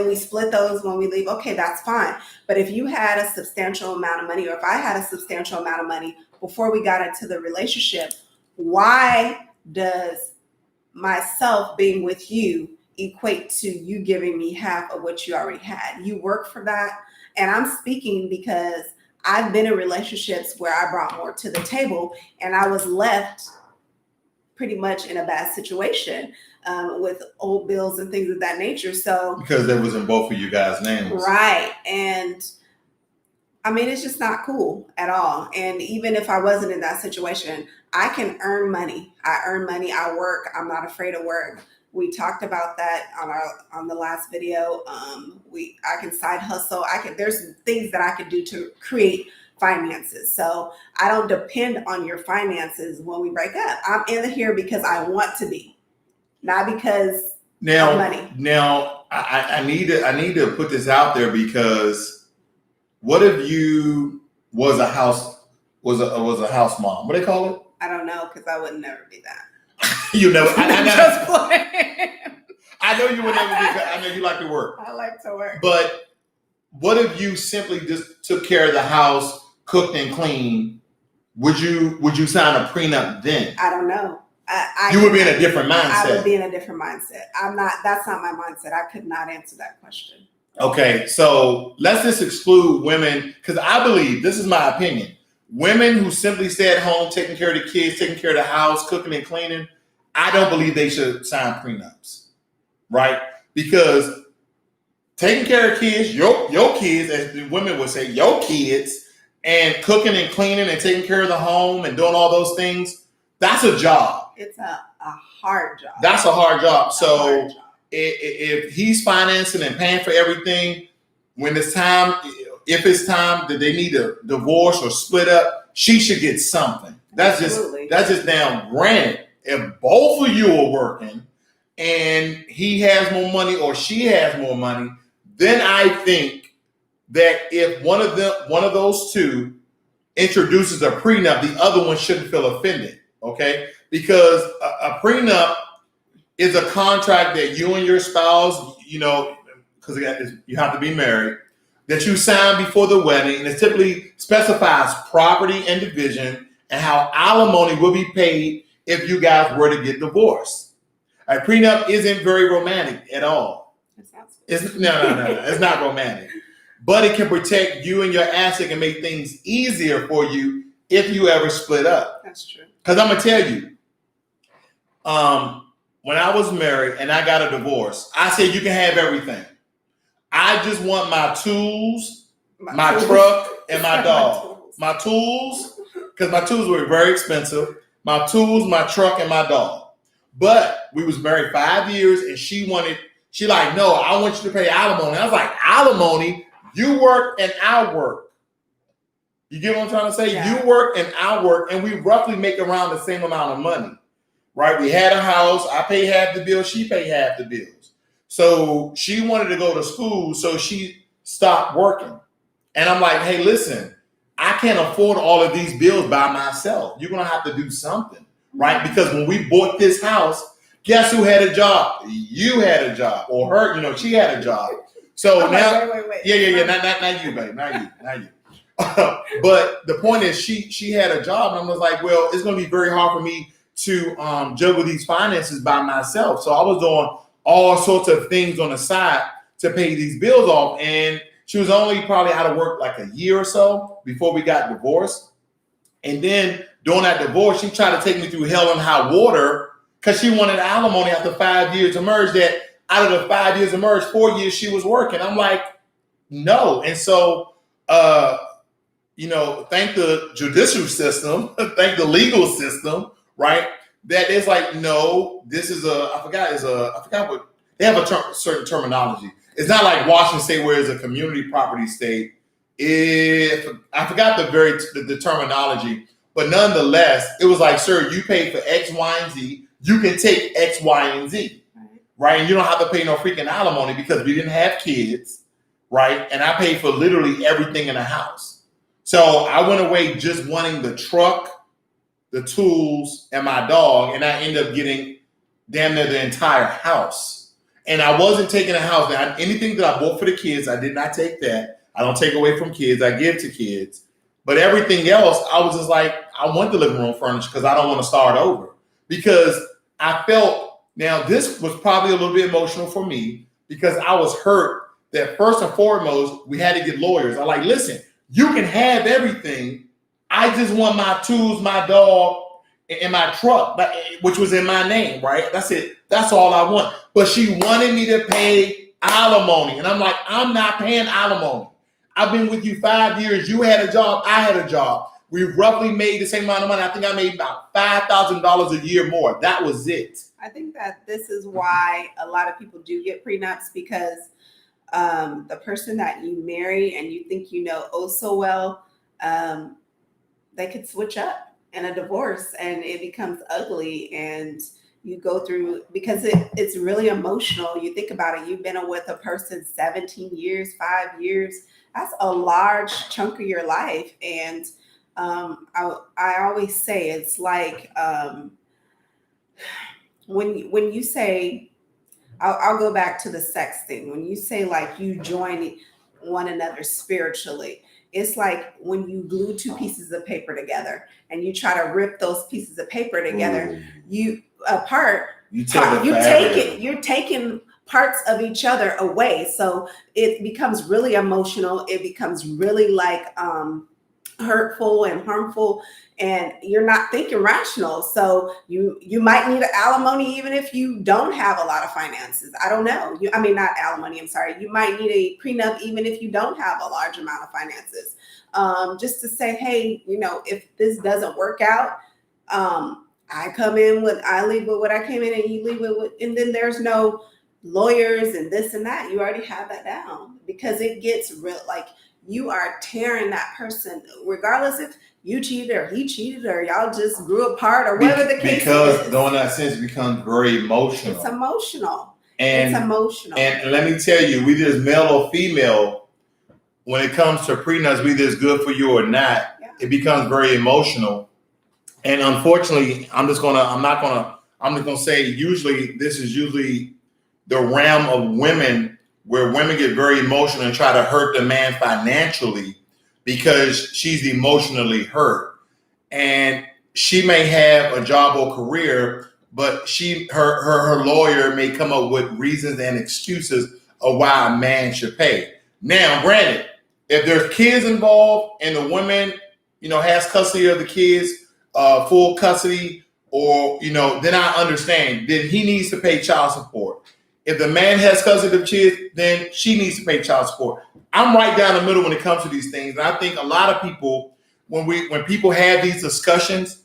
we split those when we leave, okay, that's fine. But if you had a substantial amount of money, or if I had a substantial amount of money before we got into the relationship, why does myself being with you equate to you giving me half of what you already had? You work for that. And I'm speaking because I've been in relationships where I brought more to the table and I was left pretty much in a bad situation with old bills and things of that nature. So because there was in both of you guys' names. Right. And I mean, it's just not cool at all. And even if I wasn't in that situation, I can earn money. I earn money. I work. I'm not afraid of work. We talked about that on the last video. I can side hustle. There's things that I could do to create finances. So I don't depend on your finances when we break up. I'm in here because I want to be, not because of money. Now I need to put this out there because what if you was a house mom? What do they call it? I don't know, because I would never be that. You never. Just playing. I know you would never be. I know you like to work. I like to work. But what if you simply just took care of the house, cooked and cleaned? Would you sign a prenup then? I don't know. You would be in a different mindset. I would be in a different mindset. I'm not. That's not my mindset. I could not answer that question. Okay, so let's just exclude women, because I believe, this is my opinion, women who simply stay at home, taking care of the kids, taking care of the house, cooking and cleaning, I don't believe they should sign prenups, right? Because taking care of kids, your kids, as the women would say, your kids, and cooking and cleaning and taking care of the home and doing all those things, that's a job. It's a hard job. That's a hard job. So if he's financing and paying for everything, when it's time, if it's time that they need a divorce or split up, she should get something. That's just now granted. If both of you are working and he has more money or she has more money, then I think that if one of those two introduces a prenup, the other one shouldn't feel offended. Okay, because a prenup is a contract that you and your spouse, because you have to be married, that you sign before the wedding, and it typically specifies property and division and how alimony will be paid if you guys were to get divorced. A prenup isn't very romantic at all. No, it's not romantic. But it can protect you and your asset and make things easier for you if you ever split up. That's true. Because I'm going to tell you, when I was married and I got a divorce, I said, you can have everything. I just want my tools, my truck, and my dog. My tools, because my tools were very expensive. My tools, my truck, and my dog. But we was married 5 years, and she like, no, I want you to pay alimony. I was like, alimony? You work and I work. You get what I'm trying to say? Yeah. You work and I work, and we roughly make around the same amount of money, right? We had a house. I pay half the bills. She paid half the bills. So she wanted to go to school, so she stopped working. And I'm like, hey, listen, I can't afford all of these bills by myself. You're going to have to do something, right? Because when we bought this house, guess who had a job? You had a job, or her, she had a job. So now, wait. yeah. Not you, babe. Not you. But the point is, she had a job, and I was like, well, it's going to be very hard for me to juggle these finances by myself. So I was doing all sorts of things on the side to pay these bills off. And she was only probably out of work like a year or so before we got divorced. And then during that divorce, she tried to take me through hell and high water because she wanted alimony after 5 years of marriage. That out of the 5 years of marriage, 4 years she was working. I'm like, no. And so, thank the judicial system, thank the legal system, right? That is like, no, this is I forgot what, they have a certain terminology. It's not like Washington State where it's a community property state. I forgot the terminology, but nonetheless, it was like, sir, you pay for X, Y, and Z. You can take X, Y, and Z, right? And you don't have to pay no freaking alimony because we didn't have kids, right? And I paid for literally everything in the house. So I went away just wanting the truck, the tools, and my dog, and I ended up getting damn near the entire house. And I wasn't taking a house. Now, anything that I bought for the kids, I did not take that. I don't take away from kids. I give to kids. But everything else, I was just like, I want the living room furniture because I don't want to start over. Because I felt, now this was probably a little bit emotional for me because I was hurt that first and foremost, we had to get lawyers. I'm like, listen, you can have everything. I just want my tools, my dog, and my truck, which was in my name, right? That's it. That's all I want. But she wanted me to pay alimony. And I'm like, I'm not paying alimony. I've been with you 5 years. You had a job. I had a job. We roughly made the same amount of money. I think I made about $5,000 a year more. That was it. I think that this is why a lot of people do get prenups because the person that you marry and you think you know oh so well, they could switch up in a divorce and it becomes ugly and you go through because it's really emotional. You think about it, you've been with a person 17 years, 5 years. That's a large chunk of your life. And I always say it's like when you say, I'll go back to the sex thing. When you say like you join one another spiritually, it's like when you glue two pieces of paper together and you try to rip those pieces of paper together, you're taking parts of each other away. So it becomes really emotional. It becomes really like hurtful and harmful, and you're not thinking rational. So you might need an alimony even if you don't have a lot of finances. I don't know. Not alimony. I'm sorry. You might need a prenup even if you don't have a large amount of finances. Just to say, hey, if this doesn't work out, I leave with what I came in, and you leave with what, and then there's no lawyers and this and that. You already have that down because it gets real. Like you are tearing that person, regardless if you cheated or he cheated or y'all just grew apart or whatever the case is. Because in that sense, it becomes very emotional. It's emotional. And let me tell you, whether it's male or female, when it comes to prenups, whether it's good for you or not, it becomes very emotional. And unfortunately, I'm just gonna say this is usually the realm of women where women get very emotional and try to hurt the man financially because she's emotionally hurt. And she may have a job or career, but her lawyer may come up with reasons and excuses of why a man should pay. Now, granted, if there's kids involved and the woman, has custody of the kids, full custody, or, then I understand. Then he needs to pay child support. If the man has custody of the kids, then she needs to pay child support. I'm right down the middle when it comes to these things. And I think a lot of people when people have these discussions,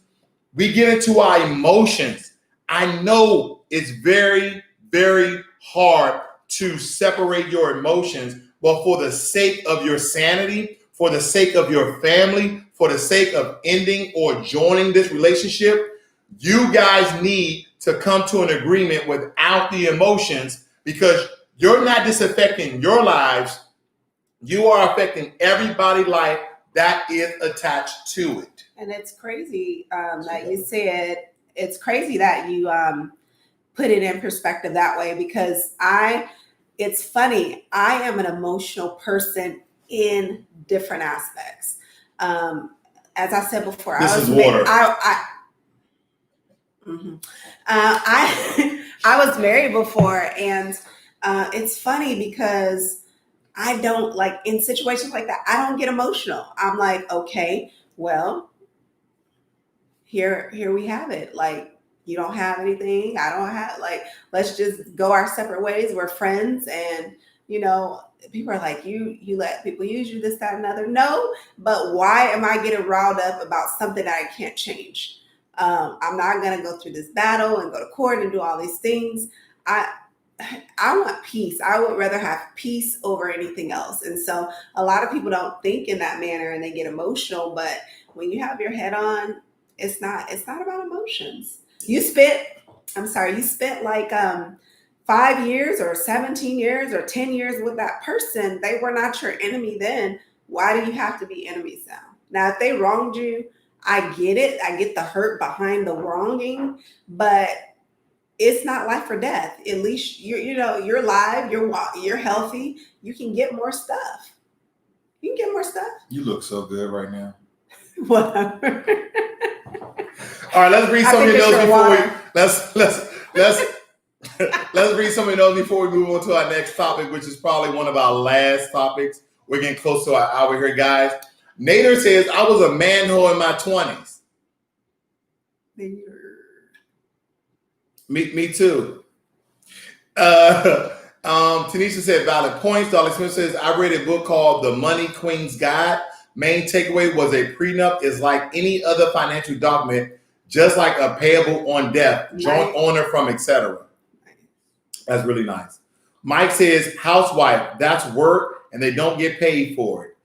we get into our emotions. I know it's very, very hard to separate your emotions, but for the sake of your sanity, for the sake of your family, for the sake of ending or joining this relationship, you guys need to come to an agreement without the emotions, because you're not just affecting your lives, you are affecting everybody's life that is attached to it. And it's crazy that you said, it's crazy that you put it in perspective that way, because it's funny, I am an emotional person in different aspects. As I said before, This I was is water. I was married before, and it's funny because I don't, like, in situations like that, I don't get emotional. I'm like, okay, well, here we have it. Like, you don't have anything, I don't have, like, let's just go our separate ways. We're friends. And people are like, you let people use you, this, that, and another. No, but why am I getting riled up about something that I can't change? I'm not going to go through this battle and go to court and do all these things. I want peace. I would rather have peace over anything else. And so a lot of people don't think in that manner and they get emotional. But when you have your head on, it's not about emotions. You spent like 5 years or 17 years or 10 years with that person. They were not your enemy then. Why do you have to be enemies now? Now, if they wronged you, I get it. I get the hurt behind the wronging, but it's not life or death. At least you're alive, you're healthy. You can get more stuff. You can get more stuff. You look so good right now. Whatever. All right, let's read some of your notes before let's read some of your notes before we move on to our next topic, which is probably one of our last topics. We're getting close to our hour here, guys. Nader says, I was a manhole in my 20s. Me too. Tanisha said, valid points. Dolly Smith says, I read a book called The Money Queen's Guide. Main takeaway was a prenup is like any other financial document, just like a payable on death, joint owner from, etc. That's really nice. Mike says, housewife, that's work and they don't get paid for it.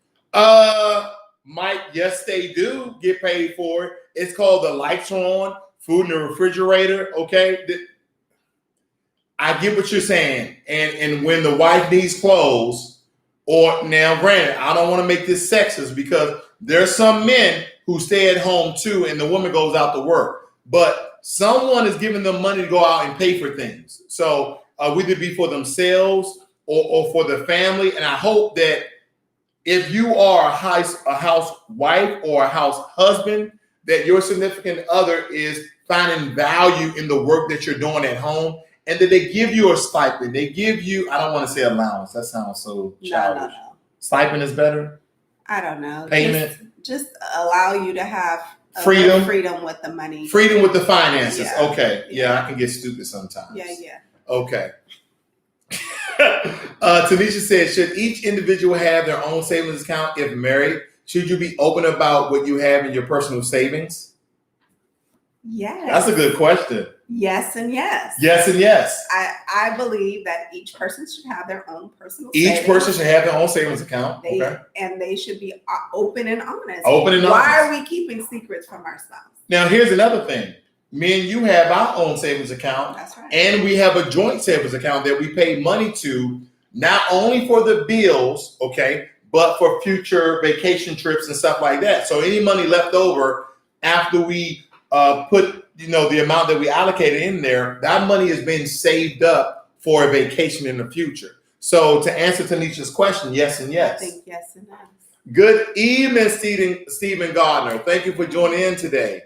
Mike, yes, they do get paid for it. It's called the lights are on, food in the refrigerator. Okay. I get what you're saying. And when the wife needs clothes, or now granted, I don't want to make this sexist because there's some men who stay at home too, and the woman goes out to work. But someone is giving them money to go out and pay for things. So whether it be for themselves or for the family. And I hope that if you are a housewife or a house husband, that your significant other is finding value in the work that you're doing at home, and that they give you a stipend. They give you, I don't want to say allowance. That sounds so childish. No. Stipend is better? I don't know. Payment? Just allow you to have freedom with the money. Freedom with the finances. Yeah. Okay. Yeah, I can get stupid sometimes. Yeah. Okay. Tanisha said, should each individual have their own savings account if married? Should you be open about what you have in your personal savings? Yes. That's a good question. Yes and yes. Yes and yes. I believe that each person should have their own personal savings. Each person should have their own savings account. And they should be open and honest. Why are we keeping secrets from our spouse? Now, here's another thing. Me and you have our own savings account. That's right. And we have a joint savings account that we pay money to, not only for the bills, okay, but for future vacation trips and stuff like that. So any money left over after we put, the amount that we allocated in there, that money is being saved up for a vacation in the future. So to answer Tanisha's question, yes and yes. I think yes and yes. Good evening, Stephen Gardner. Thank you for joining in today.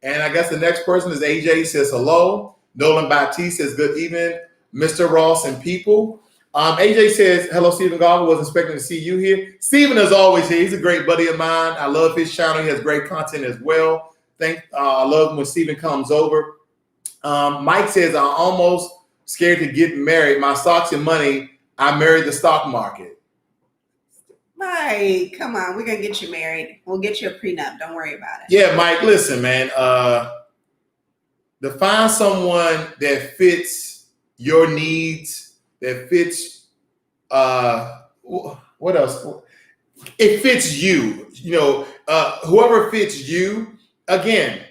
And I guess the next person is AJ, says hello. Nolan Baptiste says good evening, Mr. Ross and people. AJ says, hello, Stephen Gardner. Was expecting to see you here. Stephen is always here. He's a great buddy of mine. I love his channel. He has great content as well. I love when Stephen comes over. Mike says, I'm almost scared to get married. My stocks and money, I married the stock market. Mike. Hey, come on, we're gonna get you married. We'll get you a prenup. Don't worry about it. Yeah, Mike, listen, man. To find someone that fits your needs, that fits what else? It fits you. Whoever fits you. Again,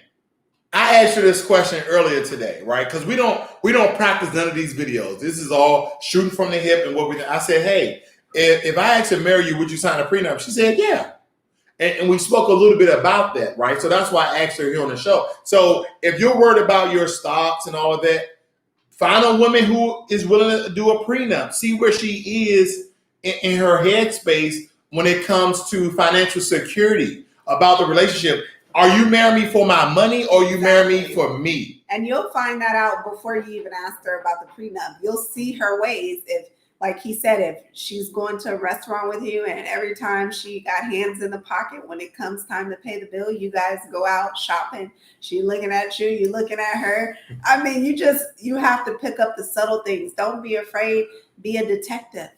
I asked you this question earlier today, right? Because we don't practice none of these videos. This is all shooting from the hip and what we. I said, hey, if I asked to marry you, would you sign a prenup? She said, yeah. And we spoke a little bit about that, right? So that's why I asked her here on the show. So if you're worried about your stocks and all of that, find a woman who is willing to do a prenup. See where she is in her headspace when it comes to financial security about the relationship. Are you marrying me for my money or you marry me for me? And you'll find that out before you even ask her about the prenup. You'll see her ways. If, like he said, if she's going to a restaurant with you and every time she got hands in the pocket, when it comes time to pay the bill, you guys go out shopping. She looking at you, you looking at her. I mean, you have to pick up the subtle things. Don't be afraid. Be a detective.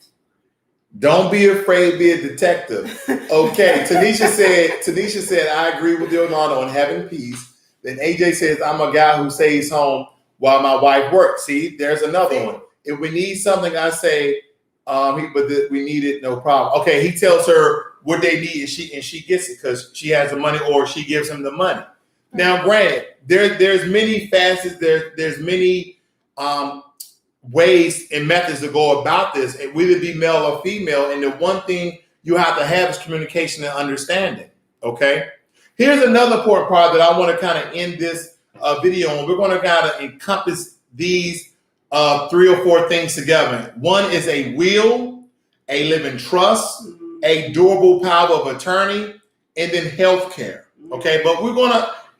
Don't be afraid, be a detective. Okay, Tanisha said, I agree with Leonardo on having peace. Then AJ says, I'm a guy who stays home while my wife works. See, there's another one. If we need something, I say, we need it, no problem. Okay, he tells her what they need and she gets it because she has the money or she gives him the money. Now, granted, there's many facets, there's many ways and methods to go about this, whether it be male or female. And the one thing you have to have is communication and understanding. Okay. Here's another important part that I want to kind of end this video on. We're going to kind of encompass these 3 or 4 things together. One is a will, a living trust, a durable power of attorney, and then healthcare. Okay. But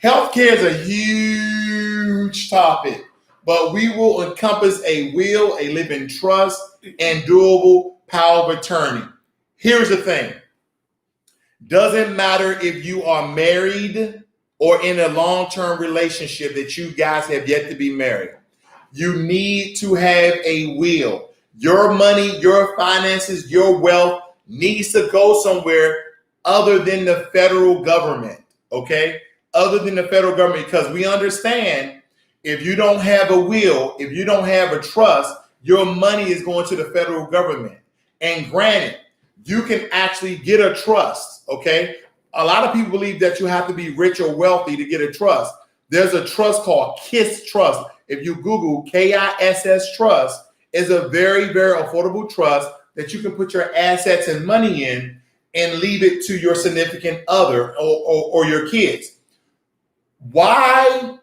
healthcare is a huge topic. But we will encompass a will, a living trust, and durable power of attorney. Here's the thing. Doesn't matter if you are married or in a long-term relationship that you guys have yet to be married. You need to have a will. Your money, your finances, your wealth needs to go somewhere other than the federal government, okay? Other than the federal government, because we understand if you don't have a will, if you don't have a trust, your money is going to the federal government. And granted, you can actually get a trust, okay? A lot of people believe that you have to be rich or wealthy to get a trust. There's a trust called KISS Trust. If you Google KISS Trust, is a very, very affordable trust that you can put your assets and money in and leave it to your significant other or your kids. Why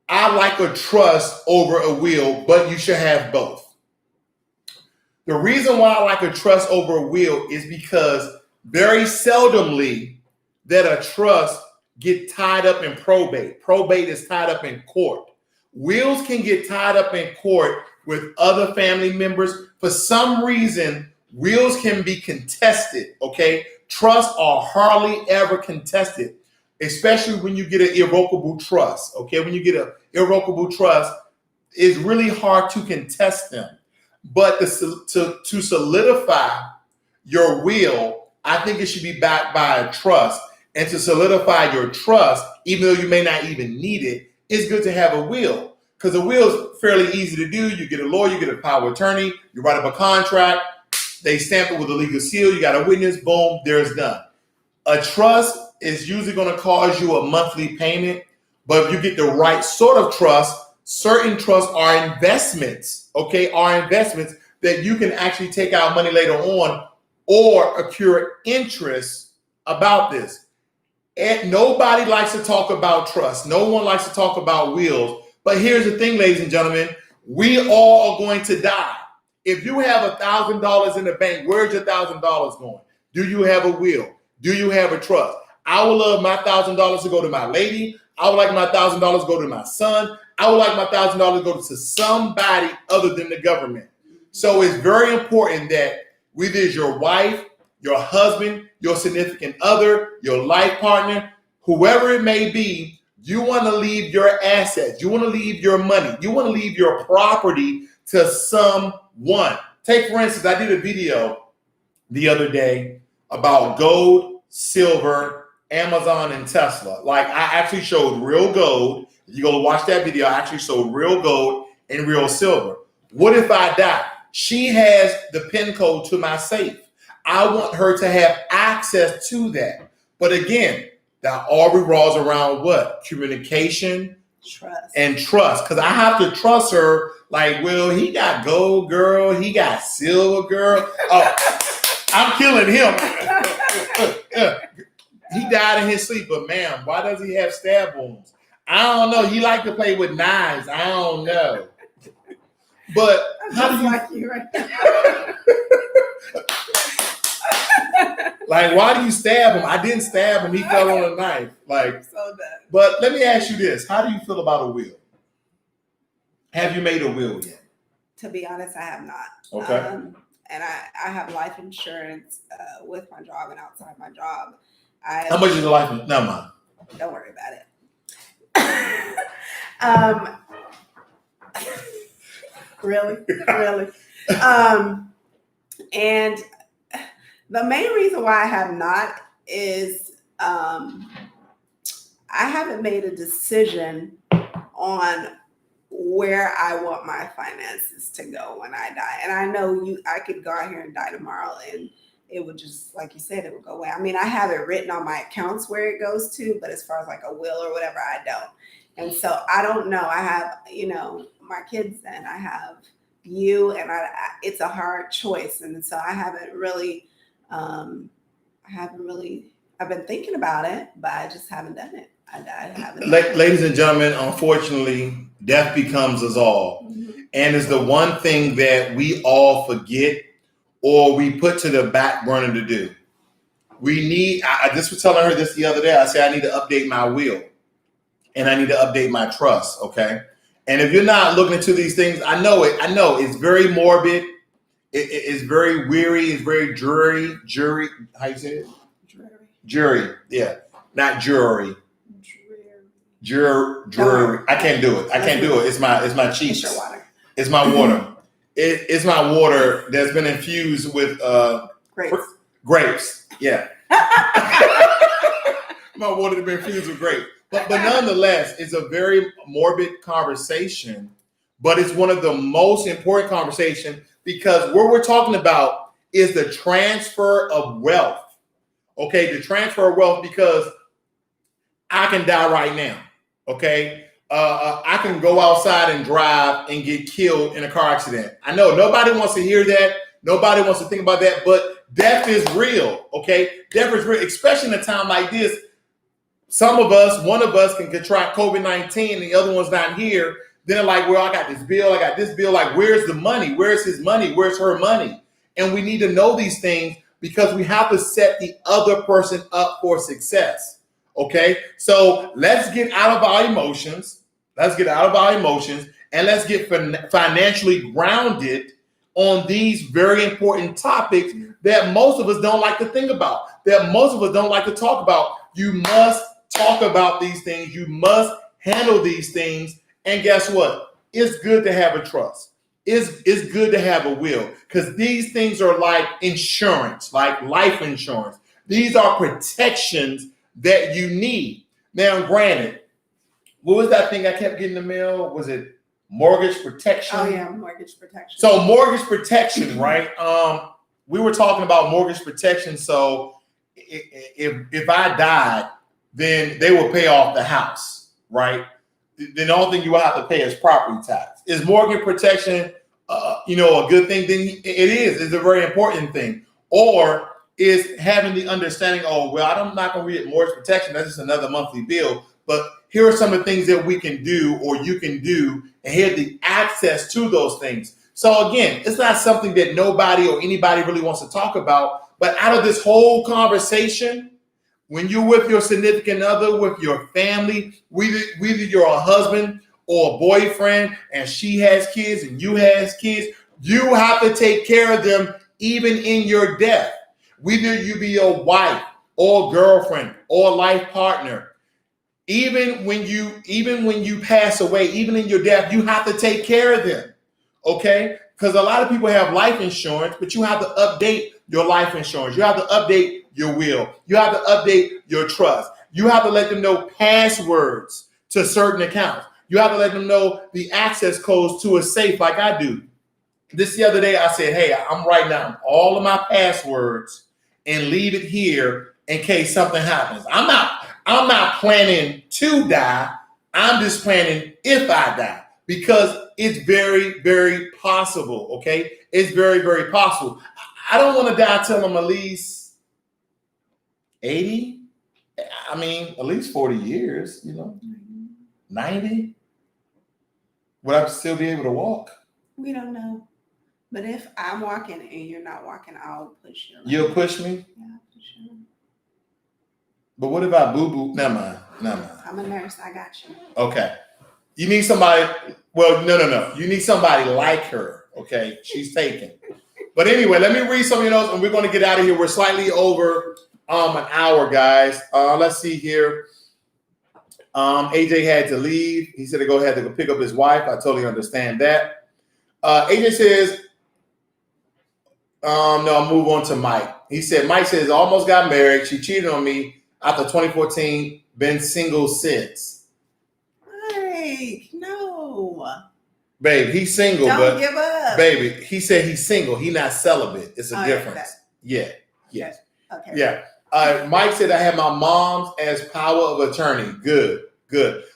I like a trust over a will, but you should have both. The reason why I like a trust over a will is because very seldomly that a trust get tied up in probate. Probate is tied up in court. Wills can get tied up in court with other family members. For some reason, wills can be contested, okay? Trusts are hardly ever contested, especially when you get an irrevocable trust, okay? When you get an irrevocable trust, it's really hard to contest them. But to solidify your will, I think it should be backed by a trust. And to solidify your trust, even though you may not even need it, it's good to have a will. Because a will is fairly easy to do. You get a lawyer, you get a power of attorney, you write up a contract, they stamp it with a legal seal, you got a witness, boom, there's done. A trust is usually going to cause you a monthly payment, but if you get the right sort of trust, certain trusts are investments, okay, are investments that you can actually take out money later on or accrue interest about this. And nobody likes to talk about trust. No one likes to talk about wills. But here's the thing, ladies and gentlemen, we all are going to die. If you have $1,000 in the bank, where's your $1,000 going? Do you have a will? Do you have a trust? I would love my $1,000 to go to my lady. I would like my $1,000 to go to my son. I would like my $1,000 to go to somebody other than the government. So it's very important that whether it's your wife, your husband, your significant other, your life partner, whoever it may be, you want to leave your assets. You want to leave your money. You want to leave your property to someone. Take, for instance, I did a video the other day about gold, silver, Amazon, and Tesla. Like I actually showed real gold. You go watch that video. I actually showed real gold and real silver. What if I die? She has the PIN code to my safe. I want her to have access to that. But again, that all revolves around what? Communication, Trust. and trust. Because I have to trust her. Like, well, he got gold, girl. He got silver, girl. Oh, I'm killing him. He died in his sleep. But ma'am, why does he have stab wounds? I don't know. He like to play with knives. I don't know. But how do you like you right now. like? Why do you stab him? I didn't stab him. He fell on a knife. Like, so done. But let me ask you this: how do you feel about a will? Have you made a will yet? To be honest, I have not. Okay. And I have life insurance with my job and outside my job. How much is the life insurance? Never mind. Don't worry about it. Really? And the main reason why I have not is I haven't made a decision on where I want my finances to go when I die. And I know I could go out here and die tomorrow and it would just, like you said, it would go away. I mean, I have it written on my accounts where it goes to, but as far as like a will or whatever, I don't. And so I don't know. I have, my kids and I have you, and it's a hard choice. And so I haven't really, I've been thinking about it, but I just haven't done it. I haven't. Ladies and gentlemen, unfortunately, death becomes us all. Mm-hmm. And it's the one thing that we all forget or we put to the back burner to do. I just was telling her this the other day. I said, I need to update my will and I need to update my trust. Okay. And if you're not looking into these things, I know it's very morbid. It's very weary. It's very jury. How you say it? Jury. Yeah. Not jury. Jury. I can't do it. It's my cheeks. It's your water. It's my water. It's my water that's been infused with grapes. Yeah. My water that's been infused with grapes. But nonetheless, it's a very morbid conversation, but it's one of the most important conversations because what we're talking about is the transfer of wealth. Okay, the transfer of wealth, because I can die right now. Okay, I can go outside and drive and get killed in a car accident. I know nobody wants to hear that. Nobody wants to think about that, but death is real. Okay, death is real, especially in a time like this. One of us can contract COVID-19 and the other one's not here. Then they're like, well, I got this bill. Like, where's the money? Where's his money? Where's her money? And we need to know these things because we have to set the other person up for success. Okay, so let's get out of our emotions. And let's get financially grounded on these very important topics that most of us don't like to think about, that most of us don't like to talk about. You must talk about these things. You must handle these things. And guess what? It's good to have a trust. It's good to have a will, because these things are like insurance, like life insurance. These are protections that you need. Now, granted, what was that thing I kept getting in the mail? Was it mortgage protection? Oh yeah, mortgage protection. So mortgage protection, right? We were talking about mortgage protection. So if I died, then they will pay off the house, right? Then the only thing you will have to pay is property tax. Is mortgage protection, a good thing? Then it is. It's a very important thing. Or is having the understanding, I'm not going to get mortgage protection. That's just another monthly bill. But here are some of the things that we can do or you can do, and here's the access to those things. So again, it's not something that nobody or anybody really wants to talk about. But out of this whole conversation, when you're with your significant other, with your family, whether you're a husband or a boyfriend and she has kids and you has kids, you have to take care of them even in your death. Whether you be a wife or girlfriend or life partner, even when you pass away, even in your death, you have to take care of them. Okay? Because a lot of people have life insurance, but you have to update your life insurance. You have to update your will. You have to update your trust. You have to let them know passwords to certain accounts. You have to let them know the access codes to a safe like I do. This the other day, I said, hey, I'm writing down all of my passwords and leave it here in case something happens. I'm not planning to die. I'm just planning if I die, because it's very, very possible. Okay. It's very, very possible. I don't want to die till I'm at least 80. I mean, at least 40 years, 90. Would I still be able to walk? We don't know. But if I'm walking and you're not walking, I'll push you. You'll push me? Yeah, I'll push you. But what if I boo-boo? Never mind. I'm a nurse. I got you. Okay. You need somebody. Well, no. You need somebody like her. Okay. She's taken. But anyway, let me read some of your notes and we're going to get out of here. We're slightly over an hour, guys. Let's see here. AJ had to leave. He said to go ahead to go pick up his wife. I totally understand that. AJ says, no, I'll move on to Mike. He said, Mike says, almost got married. She cheated on me after 2014. Been single since. Mike, no. Babe, he's single. Don't give up. Baby, he said he's single. He's not celibate. It's a difference. Yeah. Yes. Okay. Yeah. Mike said I have my mom's as power of attorney. Good.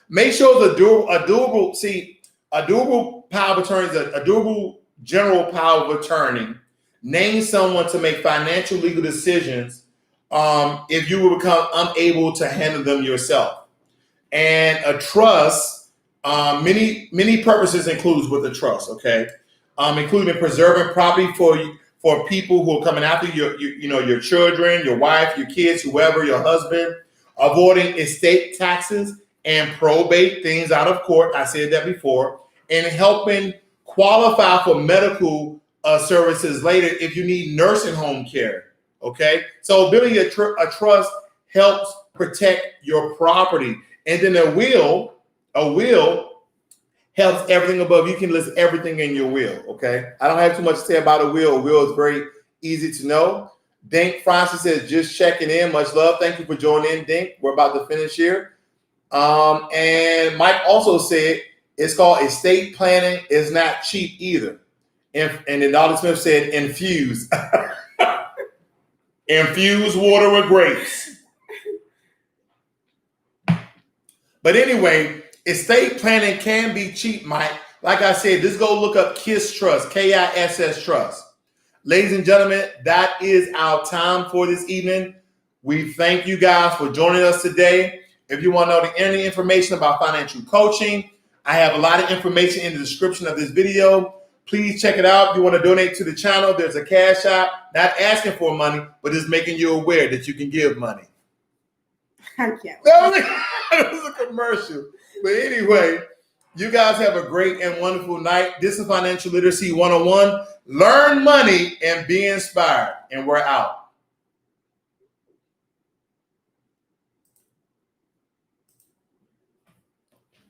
Make sure the a durable power of attorney is a durable general power of attorney. Name someone to make financial legal decisions if you will become unable to handle them yourself. And a trust, many purposes includes with a trust, okay? Including preserving property for people who are coming after your children, your wife, your kids, whoever, your husband, avoiding estate taxes and probate, things out of court. I said that before, and helping qualify for medical services later if you need nursing home care. Okay, so building a trust helps protect your property, and then a will helps everything above. You can list everything in your will. Okay, I don't have too much to say about a will. A will is very easy to know. Dink Francis says just checking in. Much love. Thank you for joining in, Dink. We're about to finish here. And Mike also said it's called estate planning. It's not cheap either. And then Dr. Smith said infuse. Infuse water with grapes. But anyway, estate planning can be cheap, Mike. Like I said, just go look up KISS Trust, KISS Trust. Ladies and gentlemen, that is our time for this evening. We thank you guys for joining us today. If you want to know any information about financial coaching, I have a lot of information in the description of this video. Please check it out. If you want to donate to the channel, there's a Cash App. Not asking for money, but just making you aware that you can give money. I can't. That was a commercial. But anyway, you guys have a great and wonderful night. This is Financial Literacy 101. Learn money and be inspired. And we're out.